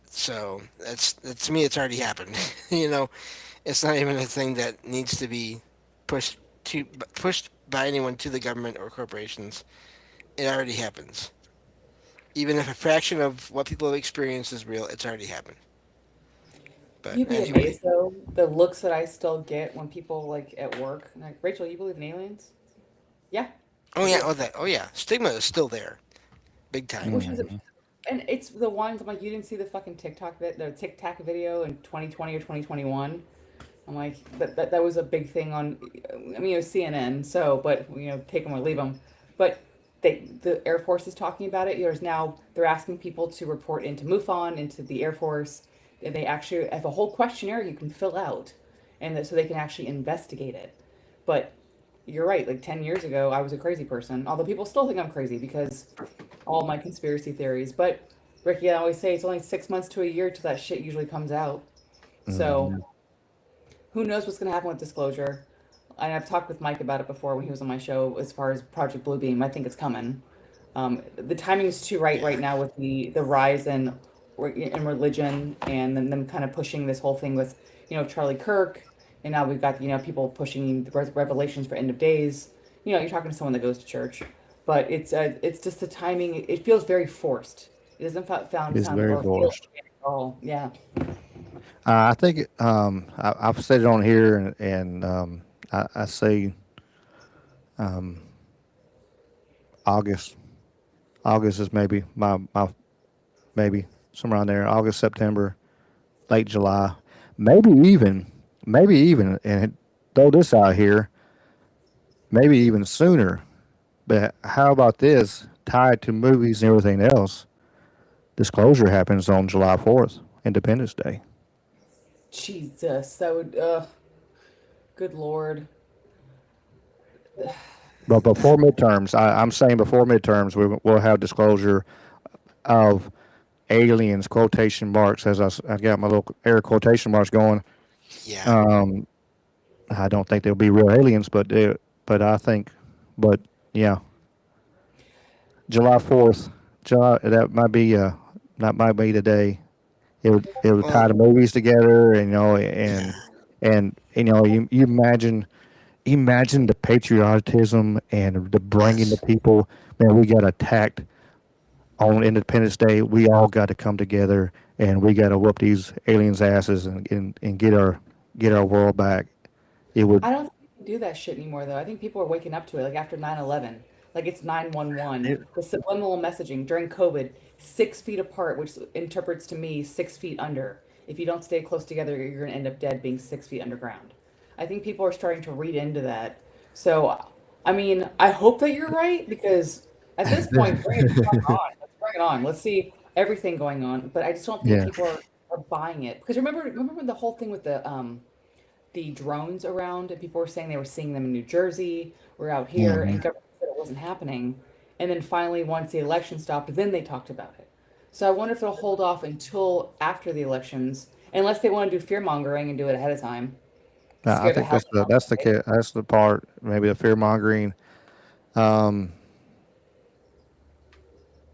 so that's to me, it's already happened. you know, it's not even a thing that needs to be pushed pushed by anyone to the government or corporations. It already happens. Even if a fraction of what people have experienced is real, it's already happened. But You'd be anyway, amazed though, the looks that I still get when people like at work, like, Rachel, you believe in aliens? Yeah, oh I yeah, do. oh yeah, stigma is still there, big time. Which is, and it's the ones I'm like, you didn't see the fucking the TikTok video in 2020 or 2021. I'm like, that was a big thing on. I mean, it was CNN, so but take them or leave them. But the Air Force is talking about it. There's now they're asking people to report into MUFON, into the Air Force. And they actually have a whole questionnaire you can fill out, and so they can actually investigate it. But you're right. Like 10 years ago, I was a crazy person. Although people still think I'm crazy because all my conspiracy theories. But Ricky, I always say it's only 6 months to a year till that shit usually comes out. So who knows what's going to happen with disclosure? And I've talked with Mike about it before when he was on my show. As far as Project Bluebeam, I think it's coming. The timing is too right Yeah, now with the rise in religion, and then them kind of pushing this whole thing with Charlie Kirk, and now we've got people pushing the revelations for end of days. You're talking to someone that goes to church, but it's just the timing. It feels very forced. It doesn't It's sound very or feel forced. organic at all. Yeah. I think I've said it on here, and I say August. August is maybe my maybe somewhere around there. August, September, late July, maybe even and throw this out here, maybe even sooner. But how about this? Tied to movies and everything else, disclosure happens on July 4th, Independence Day. Jesus, that would. Good Lord. But before midterms, I'm saying before midterms, we'll have disclosure of aliens, quotation marks, as I got my little air quotation marks going. yeah. Um, I don't think they'll be real aliens, but I think, but yeah, July 4th, July, that might be the day. It would Well, tie the movies together, and yeah, and you imagine the patriotism and the bringing the yes. people. Man, we got attacked on Independence Day. We all got to come together, and we got to whoop these aliens' asses and get our world back. It would. I don't think we can do that shit anymore, though. I think people are waking up to it, like after 9/11. Like it's 911. It, The subliminal messaging during COVID, 6 feet apart, which interprets to me 6 feet under. If you don't stay close together, you're going to end up dead being 6 feet underground. I think people are starting to read into that. So, I mean, I hope that you're right because at this point, bring it the fuck on. Let's bring it on. Let's see everything going on. But I just don't think yeah. people are buying it because remember the whole thing with the drones around, and people were saying they were seeing them in New Jersey, we're out here, Hmm. and government said it wasn't happening. And then finally, once the election stopped, then they talked about it. So I wonder if they'll hold off until after the elections, unless they want to do fear mongering and do it ahead of time, I scare the think hell out of them. Right? that's the part. Maybe the fear mongering. Um,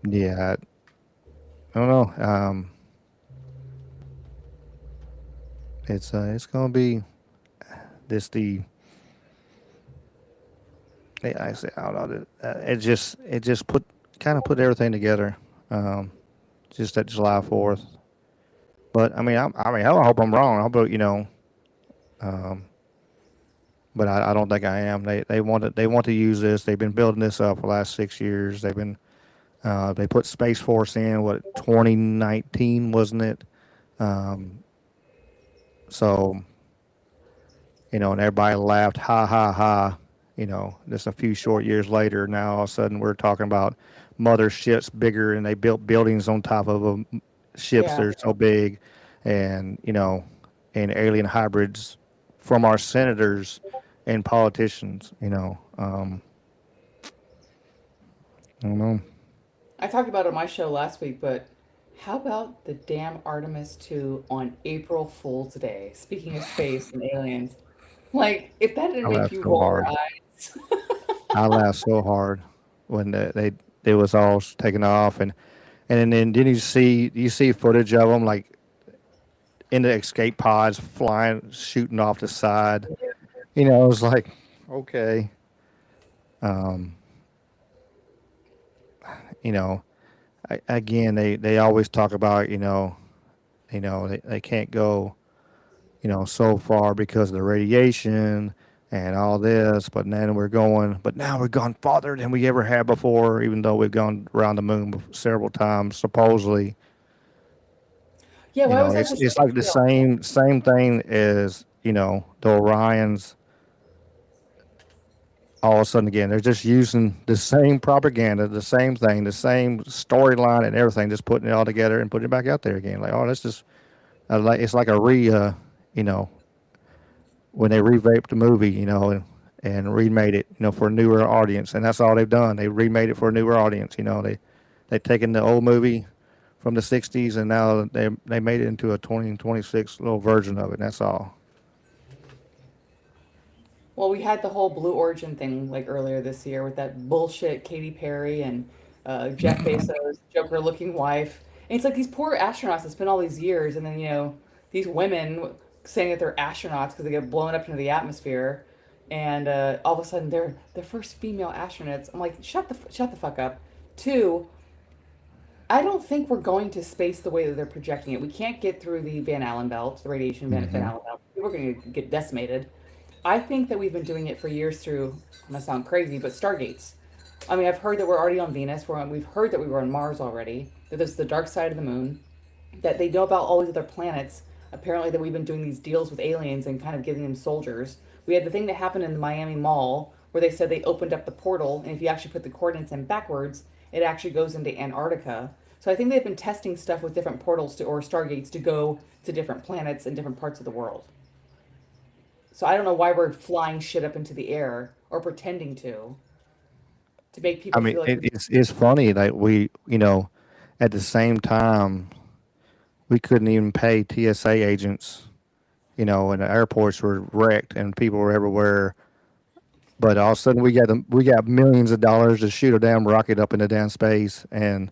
yeah, I don't know. It's gonna be this the. Yeah, I say I don't know. It just put kind of put everything together. Um, just that July 4th. But I mean, I hope I'm wrong. I hope um, but I don't think I am. They want to use this. They've been building this up for the last 6 years. They put Space Force in what 2019 wasn't it? Um, so, and everybody laughed, ha ha ha. Just a few short years later, now all of a sudden we're talking about motherships bigger, and they built buildings on top of them, ships that Yeah. are so big, and and alien hybrids from our senators and politicians. I don't know. I talked about it on my show last week, but how about the damn Artemis 2 on April Fool's Day? Speaking of space and aliens. Like, if that didn't I make laughed you so roll your hard. eyes. I laughed so hard when they was all taking off, and then you see footage of them like in the escape pods flying, shooting off the side. It was like, okay, um, you know, again, they always talk about, they can't go, so far because of the radiation and all this, but now we've gone farther than we ever had before, even though we've gone around the moon several times, supposedly. Yeah, why was that It's such a it's big like the deal? same thing as the Orions. All of a sudden, again, they're just using the same propaganda, the same thing, the same storyline and everything, just putting it all together and putting it back out there again. Like, oh, that's just like it's like a you know, when they revaped the movie, and remade it, for a newer audience, and that's all they've done. They remade it for a newer audience. They've taken the old movie from the '60s, and now they made it into a 2026 little version of it. And that's all. Well, we had the whole Blue Origin thing like earlier this year with that bullshit Katy Perry and Jeff Bezos, Joker looking wife. And it's like these poor astronauts that spend all these years, and then, these women saying that they're astronauts because they get blown up into the atmosphere. And all of a sudden they're the first female astronauts. I'm like, shut the fuck up. Two, I don't think we're going to space the way that they're projecting it. We can't get through the Van Allen belt, the radiation Van Hmm. Allen belt. We're going to get decimated. I think that we've been doing it for years through, I'm going to sound crazy, but stargates. I mean, I've heard that we're already on Venus. We've heard that we were on Mars already, that there's the dark side of the moon, that they know about all these other planets. Apparently, that we've been doing these deals with aliens and kind of giving them soldiers. We had the thing that happened in the Miami Mall where they said they opened up the portal, and if you actually put the coordinates in backwards, it actually goes into Antarctica. So I think they've been testing stuff with different portals or stargates to go to different planets and different parts of the world. So I don't know why we're flying shit up into the air or pretending to make I people mean, feel like it's funny that we, at the same time, we couldn't even pay TSA agents, and the airports were wrecked and people were everywhere. But all of a sudden, we got millions of dollars to shoot a damn rocket up into damn space, and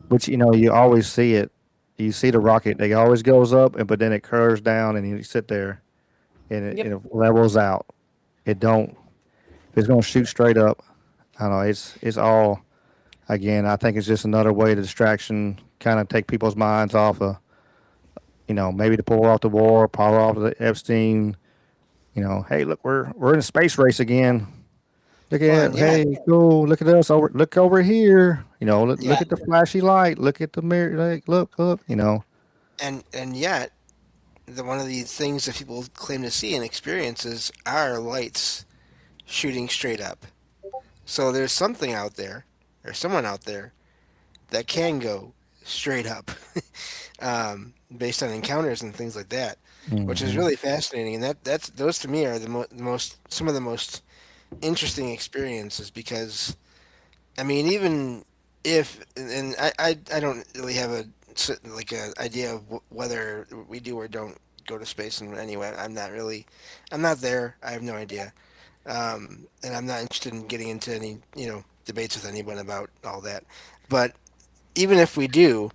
which you always see it. You see the rocket; it always goes up, but then it curves down, and you sit there, and it, yep. it levels out. It don't. If it's gonna shoot straight up, I don't know. It's all again. I think it's just another way to distraction, kind of take people's minds off of maybe to pull off the war, pull off the Epstein. Hey, look, we're in a space race again. Look Well, at and yet, hey, cool. Look at us over. Look over here. Look yeah, at the flashy light. Look at the mirror. Like, look. and yet, one of these things that people claim to see and experiences are lights shooting straight up. So there's something out there, or someone out there that can go straight up, based on encounters and things like that, which is Hmm. really fascinating. And that's those to me are the most some of the most interesting experiences because I mean even if and I don't really have like a idea of whether we do or don't go to space in any way. I'm not there. I have no idea. And I'm not interested in getting into any debates with anyone about all that. But even if we do,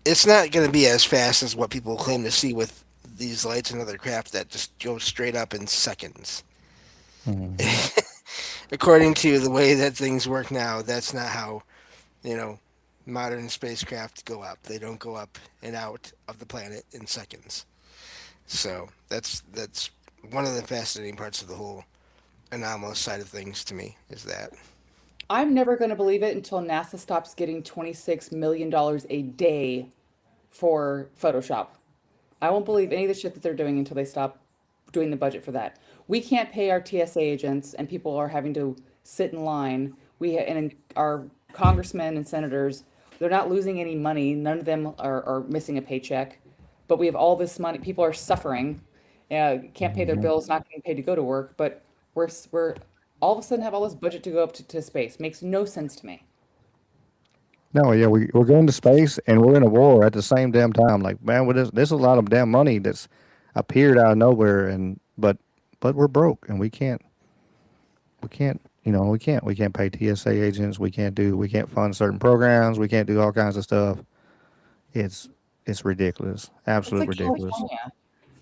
it's not going to be as fast as what people claim to see with these lights and other craft that just go straight up in seconds. Hmm. According to the way that things work now, that's not how you know modern spacecraft go up. They don't go up and out of the planet in seconds. So that's one of the fascinating parts of the whole anomalous side of things to me is that. I'm never going to believe it until NASA stops getting $26 million a day for Photoshop. I won't believe any of the shit that they're doing until they stop doing the budget for that. We can't pay our TSA agents, and people are having to sit in line. And our congressmen and senators, they're not losing any money. None of them are missing a paycheck, but we have all this money. People are suffering, can't pay their Mhm. bills, not getting paid to go to work, but we're all of a sudden have all this budget to go up to space. Makes no sense to me. No, yeah, we're going to space and we're in a war at the same damn time. Like, man, there's a lot of damn money that's appeared out of nowhere, and but we're broke and we can't we can't pay TSA agents. We can't fund certain programs. We can't do all kinds of stuff. It's it's ridiculous, It's absolute like ridiculous. California.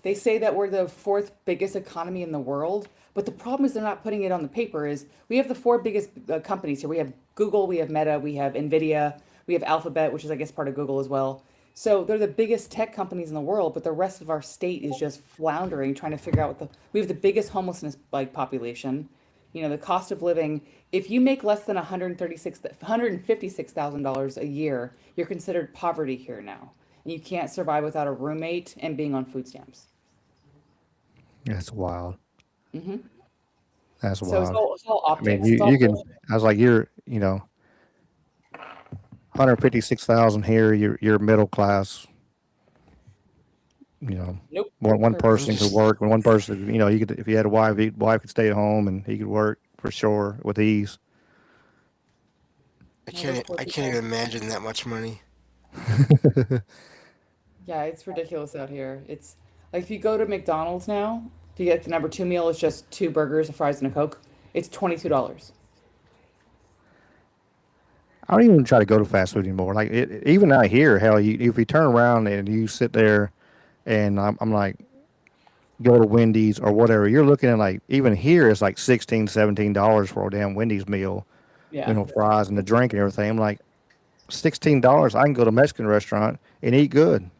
They say that we're the fourth biggest economy in the world, but the problem is they're not putting it on the paper. Is we have the four biggest companies here. We have Google, we have Meta, we have Nvidia, we have Alphabet, which is I guess part of Google as well. So they're the biggest tech companies in the world, but the rest of our state is just floundering, trying to figure out we have the biggest homelessness like population. The cost of living. If you make less than 156,000 dollars a year, you're considered poverty here now, and you can't survive without a roommate and being on food stamps. That's wild. Hmm. That's So it's wild. all, it's all I mean, optics. you It's all you can. bullshit. I was like, 156,000 here. You're middle class. you know, Nope. one Correct. I'm person could just work, and one person, you could, if you had a wife, wife could stay at home and he could work for sure with ease. I Those can't poor I can't people. even imagine that much money. Yeah, it's ridiculous out here. It's like if you go to McDonald's now, if you get the number two meal, it's just two burgers, a fries, and a Coke. It's $22. I don't even try to go to fast food anymore. Like even out here, hell, if you turn around and you sit there, and I'm like, go to Wendy's or whatever, you're looking at like even here it's like 16, $17 for a damn Wendy's meal, Yeah. fries and the drink and everything. I'm like, $16, I can go to a Mexican restaurant and eat good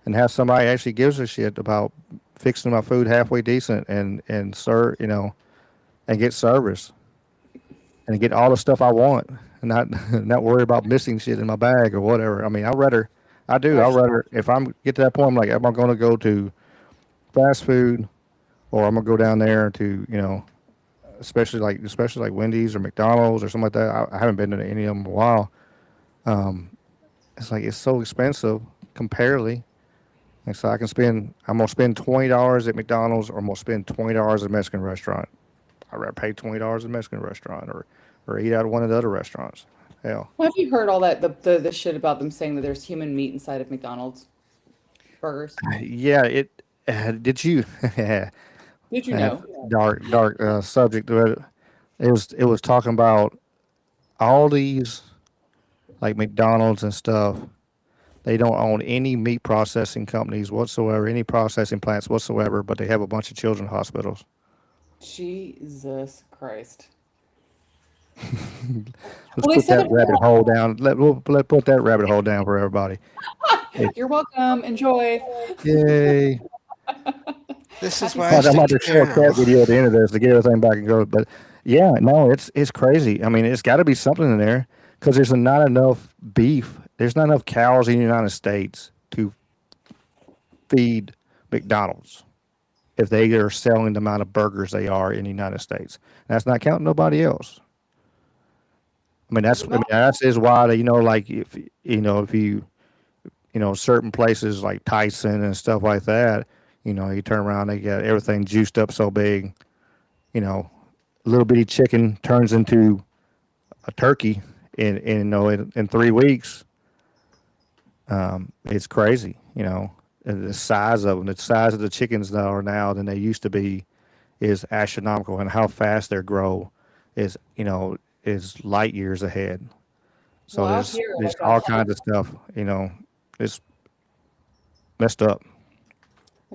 and have somebody actually gives a shit about fixing my food halfway decent and serve, and get service and get all the stuff I want and not not worry about missing shit in my bag or whatever. I mean, I'd Right. rather if I'm get to that point, I'm like, am I going to go to fast food or I'm gonna go down there to especially like Wendy's or McDonald's or something like that. I haven't been to any of them in a while. It's like it's so expensive comparatively. And so I'm gonna spend $20 at McDonald's or I'm gonna spend $20 at a Mexican restaurant. I'd rather pay $20 at a Mexican restaurant or eat out of one of the other restaurants. Hell, Well, have you heard all that the shit about them saying that there's human meat inside of McDonald's burgers? yeah. Did you Did you know? dark subject? But it was talking about all these like McDonald's and stuff. They don't own any meat processing companies whatsoever, any processing plants whatsoever, but they have a bunch of children's hospitals. Jesus Christ. Let's Well, they put said that that. rabbit hole down. Let put that rabbit hole down for everybody. It, You're welcome. Enjoy. yay! This is Happy why I I'm Sunday. stick about to to show a cat paranormal. video at the end of this to get everything back and go. But yeah, no, it's crazy. I mean, it's got to be something in there because there's not enough beef. There's not enough cows in the United States to feed McDonald's if they are selling the amount of burgers they are in the United States. That's not counting nobody else. I mean No. that's is why like if certain places like Tyson and stuff like that, you turn around, they got everything juiced up so big, you know, little bitty chicken turns into a turkey in 3 weeks. It's crazy, and the size of them, the size of the chickens that are now than they used to be is astronomical, and how fast they grow is is light years ahead. Well, So out there's here, there's like all kinds of stuff, it's messed up.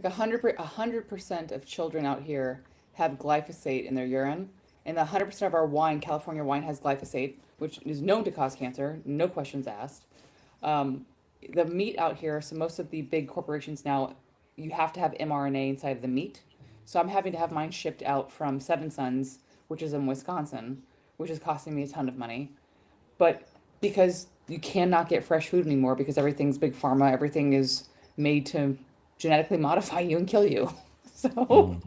100% of children out here have glyphosate in their urine, and 100% of our wine, California wine, has glyphosate, which is known to cause cancer. No questions asked. Um, the meat out here, so most of the big corporations now, you have to have mRNA inside of the meat. So I'm having to have mine shipped out from Seven Sons, which is in Wisconsin, which is costing me a ton of money. But because you cannot get fresh food anymore because everything's big pharma, everything is made to genetically modify you and kill you. So Mhm.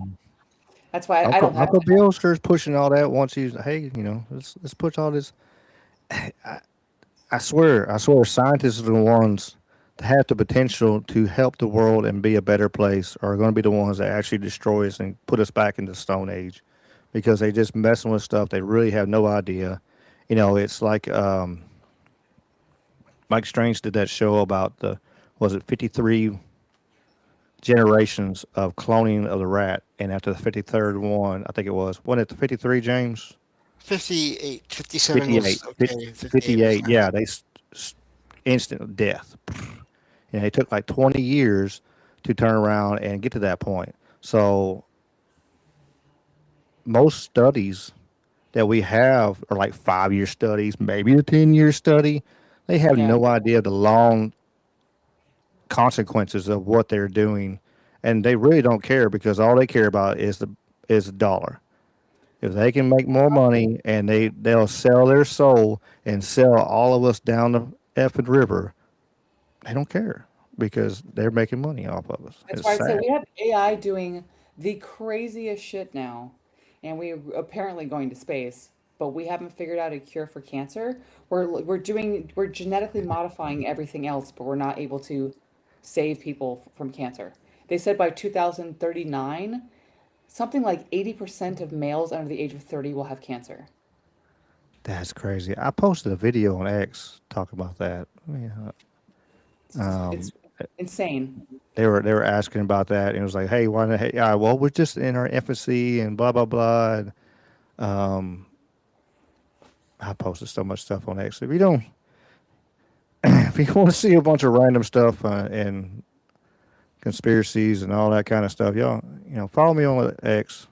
that's why I Uncle don't have Uncle Bill sure's pushing all that. Once he's hey, let's push all this. I swear, scientists are the ones that have the potential to help the world and be a better place are going to be the ones that actually destroy us and put us back in the Stone Age because they just messing with stuff they really have no idea. It's like Mike Strange did that show about was it 53 generations of cloning of the rat, and after the 53rd one, I think it wasn't it the 53, James? 58, 57 was 58, okay. 58 was 58, fine. yeah, instant death. And it took like 20 years to turn around and get to that point. So most studies that we have are like 5 year studies, maybe a 10-year study. They have yeah. no idea the long consequences of what they're doing, and they really don't care because all they care about is the dollar. If they can make more money and they'll sell their soul and sell all of us down the effing river, they don't care because they're making money off of us. That's It's why I said sad. we have AI doing the craziest shit now, and we're apparently going to space, but we haven't figured out a cure for cancer. We're genetically modifying everything else, but we're not able to save people from cancer. They said by 2039, something like 80% of males under the age of 30 will have cancer. That's crazy. I posted a video on X talking about that. Yeah. It's insane. They were asking about that, and it was like, hey, why? Hey, yeah, well, we're just in our infancy and blah blah blah. And, um, I posted so much stuff on X. If you don't, if you want to see a bunch of random stuff and conspiracies and all that kind of stuff, y'all, follow me on X,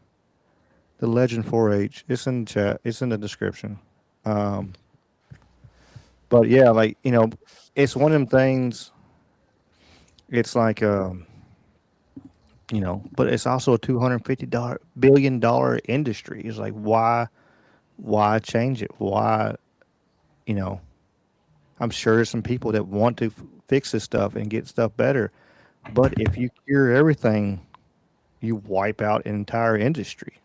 the Legend 4H. It's in the chat. It's in the description. Um, but yeah, like it's one of them things. It's like but it's also a $250 billion industry. It's like why change it? Why you know? I'm sure there's some people that want to fix this stuff and get stuff better, but if you cure everything, you wipe out an entire industry.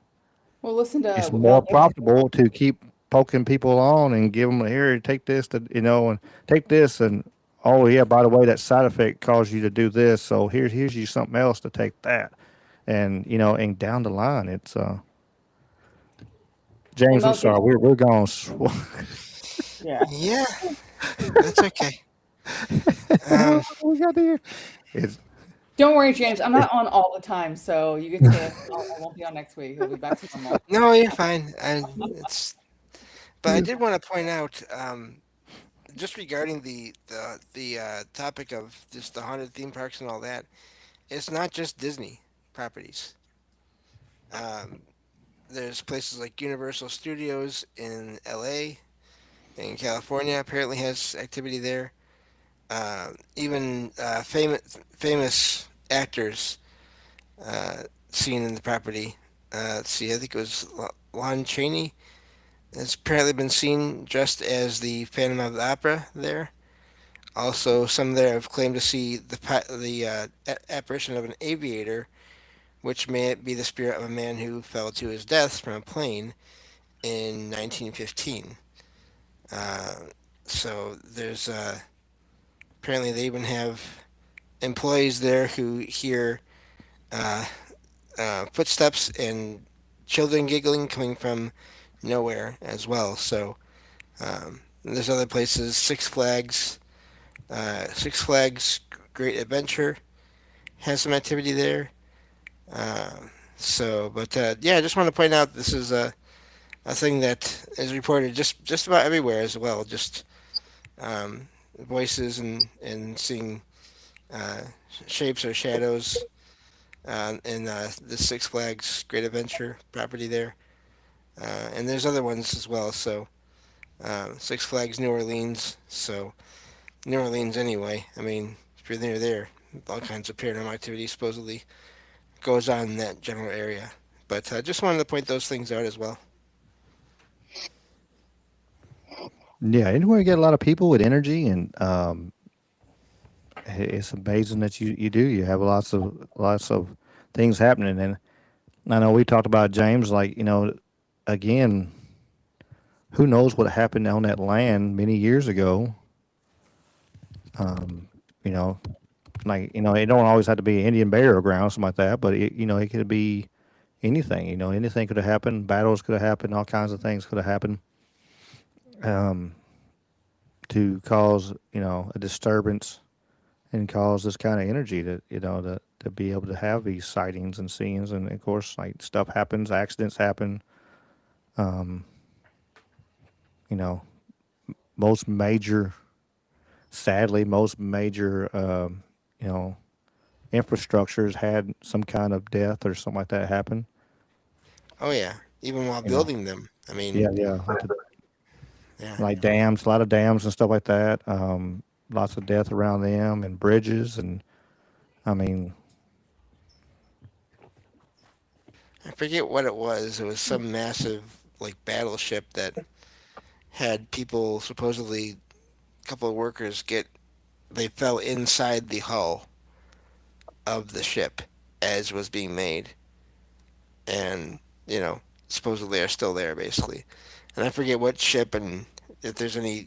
Well, listen It's to more Mel Gibson. profitable to keep poking people on and give them here, take this and take this and oh yeah, by the way, that side effect caused you to do this, so here's you something else to take that, and and down the line, it's Well, James. I'm Mel sorry, Gibson. we're going. Yeah. Yeah, that's okay. Um, We got here. It's Don't worry, James. I'm not on all the time, so you can say I won't be on next week. It'll be back to normal. no, you're fine. It's, but I did want to point out, just regarding the topic of just the haunted theme parks and all that. It's not just Disney properties. Um, there's places like Universal Studios in L.A. in California apparently has activity there. Even famous actors seen in the property. Let's see, I think it was Lon Chaney has apparently been seen dressed as the Phantom of the Opera there. Also, some there have claimed to see the apparition of an aviator, which may be the spirit of a man who fell to his death from a plane in 1915. Uh, so there's apparently they even have employees there who hear uh, footsteps and children giggling coming from nowhere as well. So there's other places, Six Flags Great Adventure has some activity there. Yeah, I just want to point out this is a thing that is reported just about everywhere as well. Just um, voices and seeing uh, shapes or shadows in the Six Flags Great Adventure property there. And there's other ones as well. So Six Flags New Orleans. So New Orleans anyway. I mean, if you're near there, all kinds of paranormal activity supposedly goes on in that general area. But I just wanted to point those things out as well. yeah, anywhere you get a lot of people with energy and it's amazing that you do. You have lots of things happening, and I know we talked about James. Like again, who knows what happened on that land many years ago? Um, you know, it don't always have to be Indian burial ground, something like that. But it could be anything. Anything could have happened. Battles could have happened. All kinds of things could have happened um, to cause a disturbance and cause this kind of energy to be able to have these sightings and scenes. And of course, like stuff happens, accidents happen. Um, you know, most major, sadly, most major, you know, infrastructures had some kind of death or something like that happen. Oh yeah, even while You know, building them. I mean, yeah, yeah, yeah. like dams, a lot of dams and stuff like that. Lots of death around them and bridges, and I mean, I forget what it was. It was some massive like battleship that had people supposedly a couple of workers get they fell inside the hull of the ship as was being made, and supposedly are still there basically. And I forget what ship and if there's any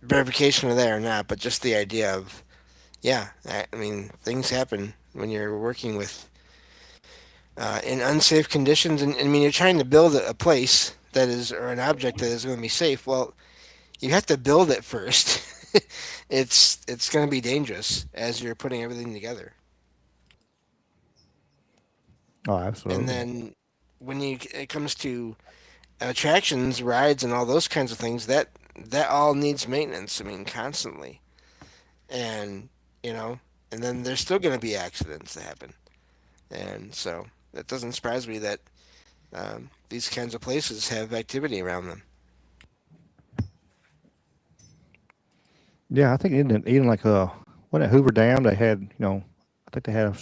verification of that or not, but just the idea of yeah, I mean things happen when you're working with in unsafe conditions, and I mean you're trying to build a place that is or an object that is going to be safe. Well, you have to build it first. It's going to be dangerous as you're putting everything together. oh, And absolutely, then when it comes to attractions, rides, and all those kinds of things, that all needs maintenance. I mean, constantly, and you know, and then there's still going to be accidents that happen, and so that doesn't surprise me that these kinds of places have activity around them. yeah. I think even like what at Hoover Dam, they had I think they had a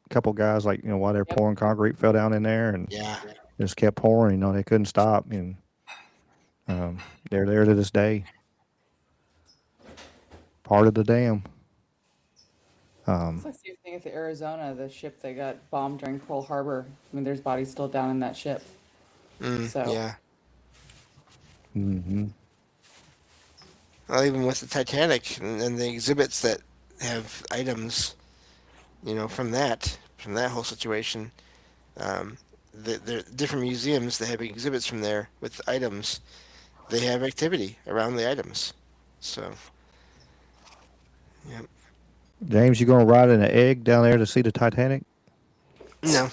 couple guys like while they're Yep. pouring concrete fell down in there and Yeah, just kept pouring. They couldn't stop, and um, they're there to this day, part of the dam. It's Um, the same thing with the Arizona, the ship that got bombed during Pearl Harbor. I mean, there's bodies still down in that ship. So, yeah. hmm Well, even with the Titanic and the exhibits that have items, from that whole situation. Um, the different museums that have exhibits from there with items. They have activity around the items. So, yeah. James, you gonna ride in an egg down there to see the Titanic? No,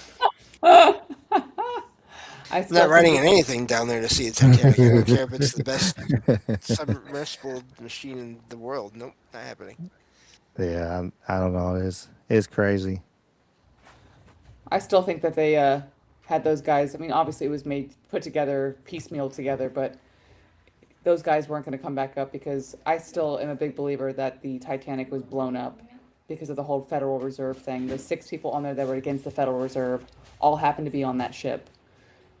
I I'm not still think riding that in anything down there to see the Titanic. I don't care if it's the best submersible machine in the world. Nope, not happening. Yeah, I don't know. It's crazy. they had those guys. I mean, obviously it was made put together piecemeal together, but those guys weren't going to come back up because I still am a big believer that the Titanic was blown up because of the whole Federal Reserve thing. The six people on there that were against the Federal Reserve all happened to be on that ship.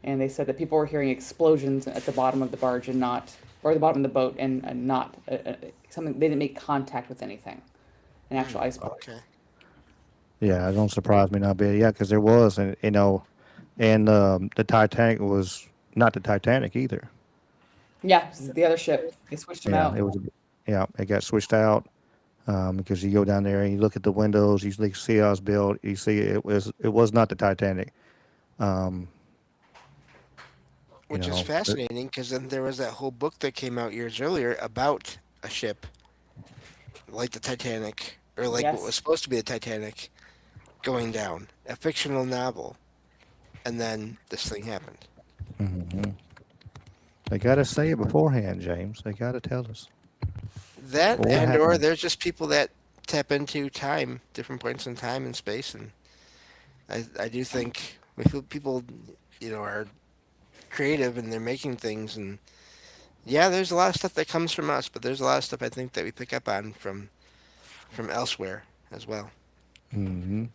And they said that people were hearing explosions at the bottom of the barge and not, or the bottom of the boat and not something, they didn't make contact with anything, an actual iceberg. Okay. Yeah, it don't surprise me not bit. Yeah, because there was, and and the Titanic was not the Titanic either. Yeah, the other ship, they switched them Yeah, out. it was. Yeah, it got switched out because you go down there and you look at the windows, you see how it's built. You see it was not the Titanic. Um, you Which is know, fascinating because then there was that whole book that came out years earlier about a ship like the Titanic, or like what was Yes. supposed to be the Titanic, going down. A fictional novel. And then this thing happened. they got to say it beforehand, James. They got to tell us That, what and or happened. there's just people that tap into time, different points in time and space, and I do think we feel people, are creative and they're making things, and yeah, there's a lot of stuff that comes from us, but there's a lot of stuff I think that we pick up on from elsewhere as well. hmm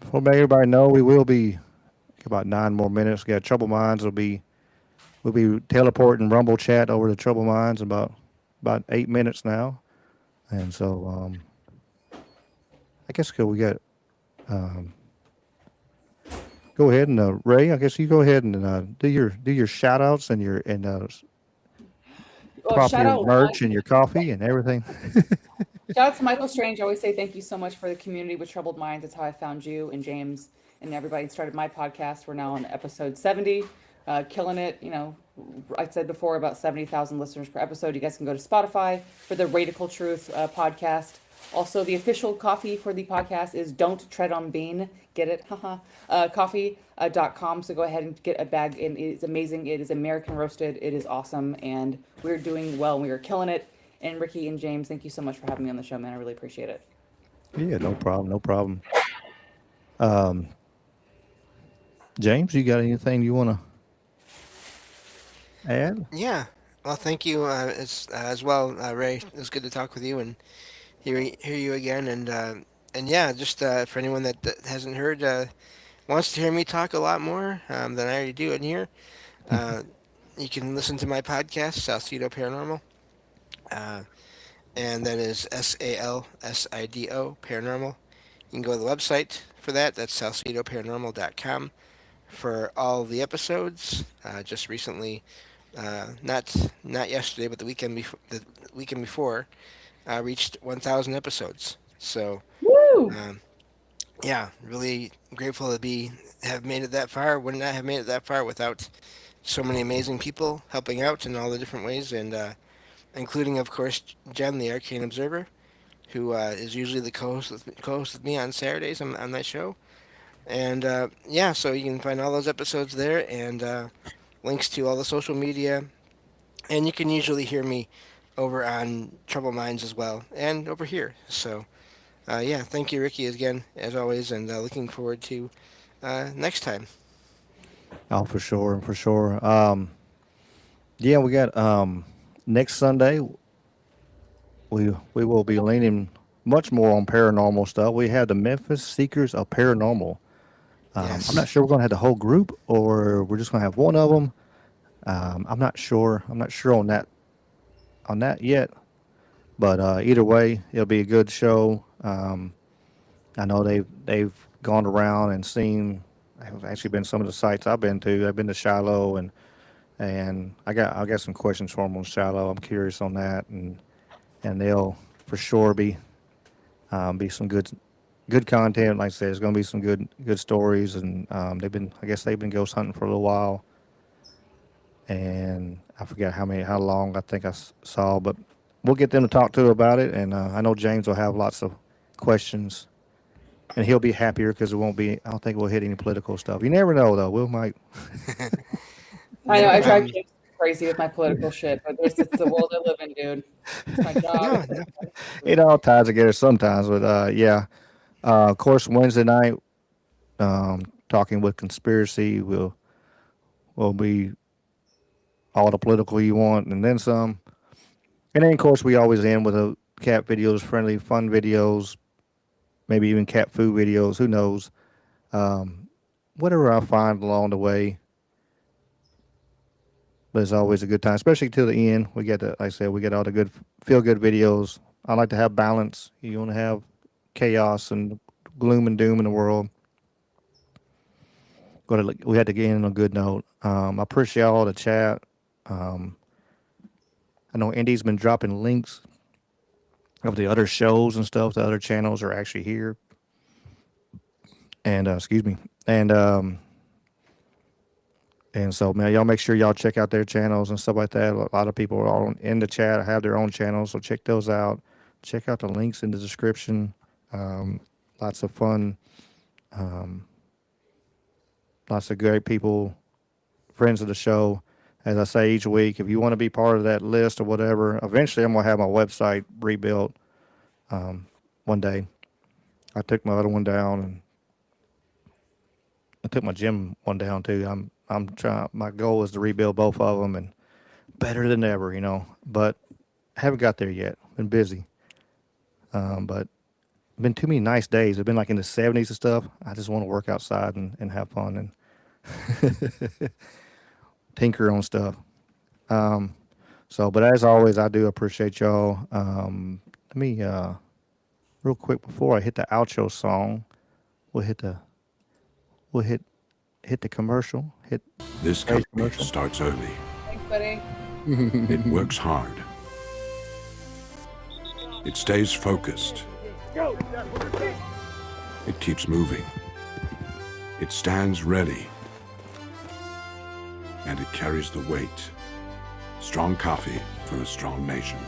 For let everybody know, we will be about 9 more minutes. We got Trouble Minds. We'll be teleporting Rumble Chat over to Trouble Minds in about 8 minutes now. And so I guess we got um, go ahead and Ray. I guess you go ahead and do your shout outs and your and Well, pop shout your out merch and your coffee and everything. Shout out to Michael Strange. I always say thank you so much for the community with troubled minds. That's how I found you and James and everybody started my podcast. We're now on episode 70, killing it. You know, I said before about 70,000 listeners per episode. You guys can go to Spotify for the Radical Truth podcast. Also, the official coffee for the podcast is Don't Tread on Bean. Get it? Haha. Coffee.com. So go ahead and get a bag. And it's amazing. It is American roasted. It is awesome. And we're doing well. We are killing it. And Ricky and James, thank you so much for having me on the show, man. I really appreciate it. Yeah, no problem, no problem. Um, James, you got anything you want to add? Yeah. Well, thank you as well, Ray. It was good to talk with you and hear you again. And yeah, just for anyone that hasn't heard, wants to hear me talk a lot more than I already do in here, uh, you can listen to my podcast, Salsido Paranormal. Uh, and that is SALSIDO Paranormal. You can go to the website for that. That's salsidoparanormal.com for all the episodes. Just recently, not yesterday, but the weekend before, reached 1,000 episodes. So Woo! um, yeah, really grateful to be have made it that far. Would not have made it that far without so many amazing people helping out in all the different ways, and including, of course, Jen, the Arcane Observer, who is usually the co-host with me on Saturdays on that show. And yeah, so you can find all those episodes there and links to all the social media. And you can usually hear me over on Trouble Minds as well and over here. So yeah, thank you, Ricky, again, as always, and looking forward to next time. Oh, for sure, for sure. Yeah, we got next Sunday. We will be leaning much more on paranormal stuff. We have the Memphis Seekers of Paranormal. I'm not Yes. sure we're going to have the whole group or we're just going to have one of them. I'm not sure. I'm not sure on that yet. But either way, it'll be a good show. I know they've gone around and seen. Have actually been some of the sites I've been to. I've been to Shiloh and I got some questions for them on Shiloh. I'm curious on that and they'll for sure be some good content. Like I said, there's going to be some good stories and I guess they've been ghost hunting for a little while and I forgot how long I think saw, but we'll get them to talk to about it. And I know James will have lots of questions, and he'll be happier because it won't be. I don't think we'll hit any political stuff. You never know, though. We'll might. I know No, I drive James crazy with my political shit, but it's the world I live in, dude. It's my job. no, no. It all ties together sometimes, but yeah. Of course, Wednesday night, talking with conspiracy will be all the political you want, and then some. And then, of course, we always end with a cat videos, friendly, fun videos, maybe even cat food videos. Who knows? Um, Whatever I find along the way, but it's always a good time, especially to the end. We get the, like I said, we get all the good, feel good videos. I like to have balance. You want to have chaos and gloom and doom in the world. We had to get in on a good note. I appreciate all the chat. Um, I know Indy's been dropping links of the other shows and stuff. The other channels are actually here. And excuse me. And so, man, y'all make sure y'all check out their channels and stuff like that. A lot of people are all in the chat have their own channels, so check those out. Check out the links in the description. Lots of fun. Um, Lots of great people, friends of the show. As I say each week, if you want to be part of that list or whatever, eventually I'm going to have my website rebuilt one day. I took my other one down and I took my gym one down too. I'm trying. My goal is to rebuild both of them and better than ever, But I haven't got there yet. Been busy, but been too many nice days. It's been like in the 70s and stuff. I just want to work outside and have fun and tinker on stuff. So, but as always, I do appreciate y'all. let me real quick before I hit the outro song, we'll hit the commercial. Hit This Ray's company commercial. starts early. Thanks, buddy. It works hard. It stays focused. It keeps moving. It stands ready. And it carries the weight. Strong coffee for a strong nation.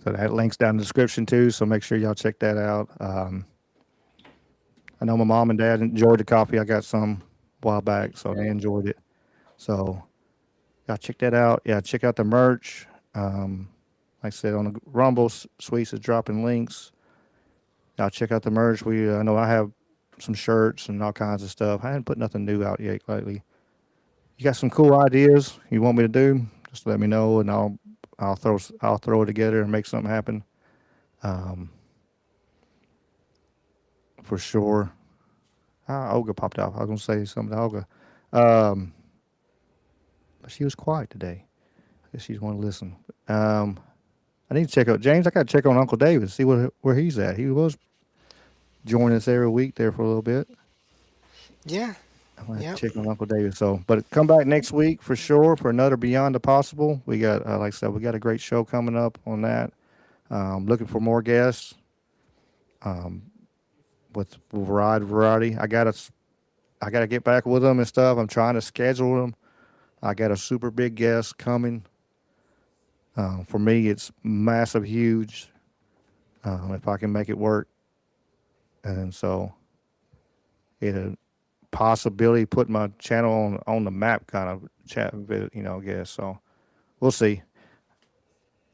So that link's down in the description too. So make sure y'all check that out. I know my mom and dad enjoyed the coffee. I got some a while back, so they enjoyed it. So y'all check that out. Yeah, check out the merch. Like I said, on the Rumble, Sweets is dropping links. Y'all check out the merch. I know I have some shirts and all kinds of stuff. I haven't put nothing new out yet lately. You got some cool ideas you want me to do? Just let me know, and I'll throw it together and make something happen. For sure. Olga popped off. I was gonna say something to Olga, but she was quiet today. I guess she just want to listen. I need to check out James. I got to check on Uncle David, see where he's at. He was joining us every week there for a little bit. Yeah. I'm gonna have Yep. to check on Uncle David. So, but come back next week for sure for another Beyond the Possible. We got, like I said, we got a great show coming up on that. Looking for more guests. With variety. I gotta get back with them and stuff. I'm trying to schedule them. I got a super big guest coming. For me, it's massive, huge. If I can make it work, and so it a possibility put my channel on the map, kind of chat, I guess. So we'll see.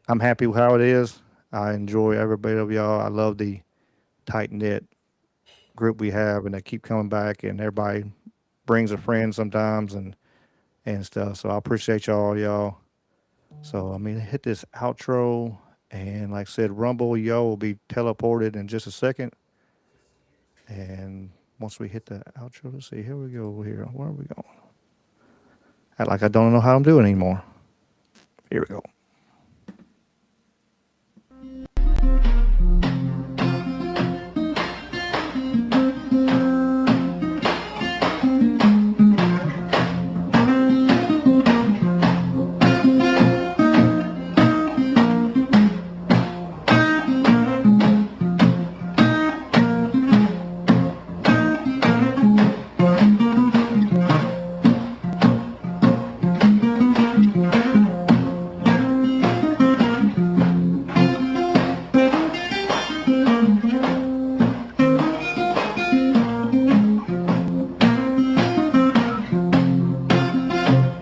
I'm happy with how it is. I enjoy every bit of y'all. I love the tight knit group we have, and they keep coming back, and everybody brings a friend sometimes and stuff. So I appreciate y'all. So hit this outro, and like I said, Rumble will be teleported in just a second. And once we hit the outro, let's see. Here we go. Here, where are we going? Act like I don't know how I'm doing anymore. Here we go.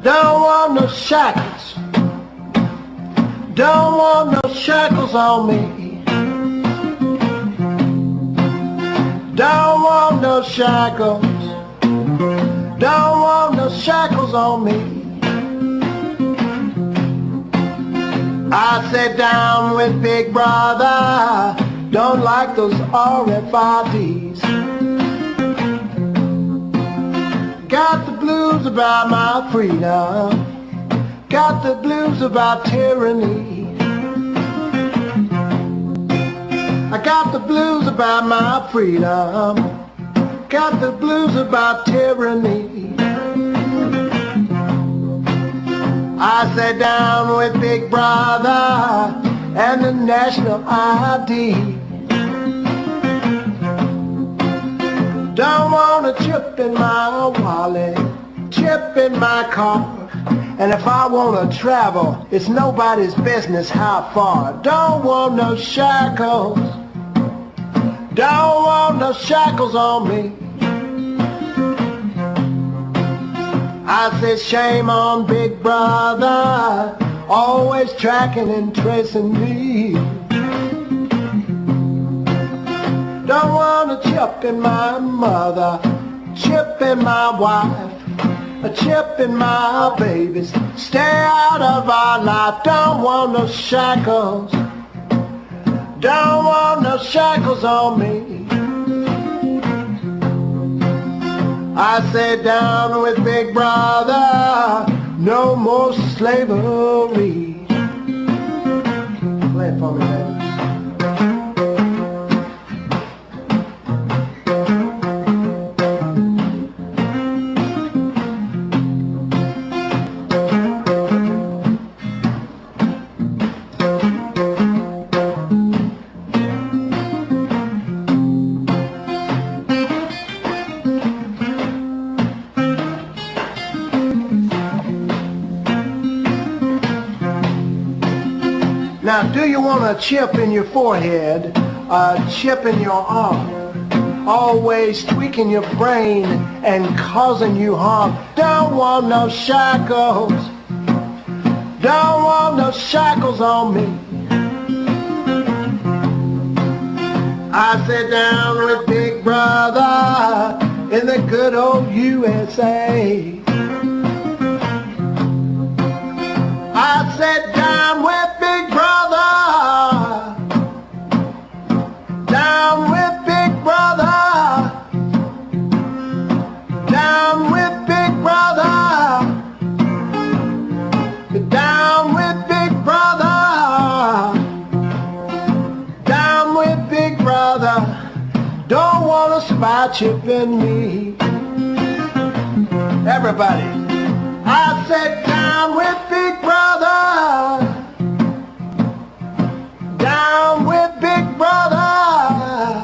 Don't want no shackles. Don't want no shackles on me. Don't want no shackles. Don't want no shackles on me. I sat down with Big Brother. Don't like those RFIDs. Got the blues about my freedom. Got the blues about tyranny. I got the blues about my freedom. Got the blues about tyranny. I sat down with Big Brother and the national ID. Don't want a chip in my wallet, chip in my car. And if I want to travel, it's nobody's business how far. Don't want no shackles. Don't want no shackles on me. I said shame on Big Brother, always tracking and tracing me. Don't want a chip in my mother, chip in my wife, a chip in my babies. Stay out of our life. Don't want no shackles. Don't want no shackles on me. I sat down with Big Brother, no more slavery. it for me, baby. Now, do you want a chip in your forehead, a chip in your arm, always tweaking your brain and causing you harm? Don't want no shackles, don't want no shackles on me. I sit down with Big Brother in the good old USA. I sat down with Big Brother, down with Big Brother, down with Big Brother, down with Big Brother, down with Big Brother. Don't want a spy chip in me. Everybody, I sat down with Big Brother, down with Big Brother,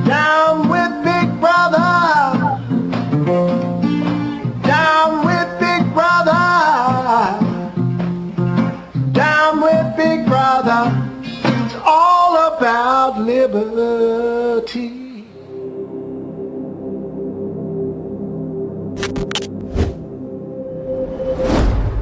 down with Big Brother, down with Big Brother, down with Big Brother. It's all about liberty.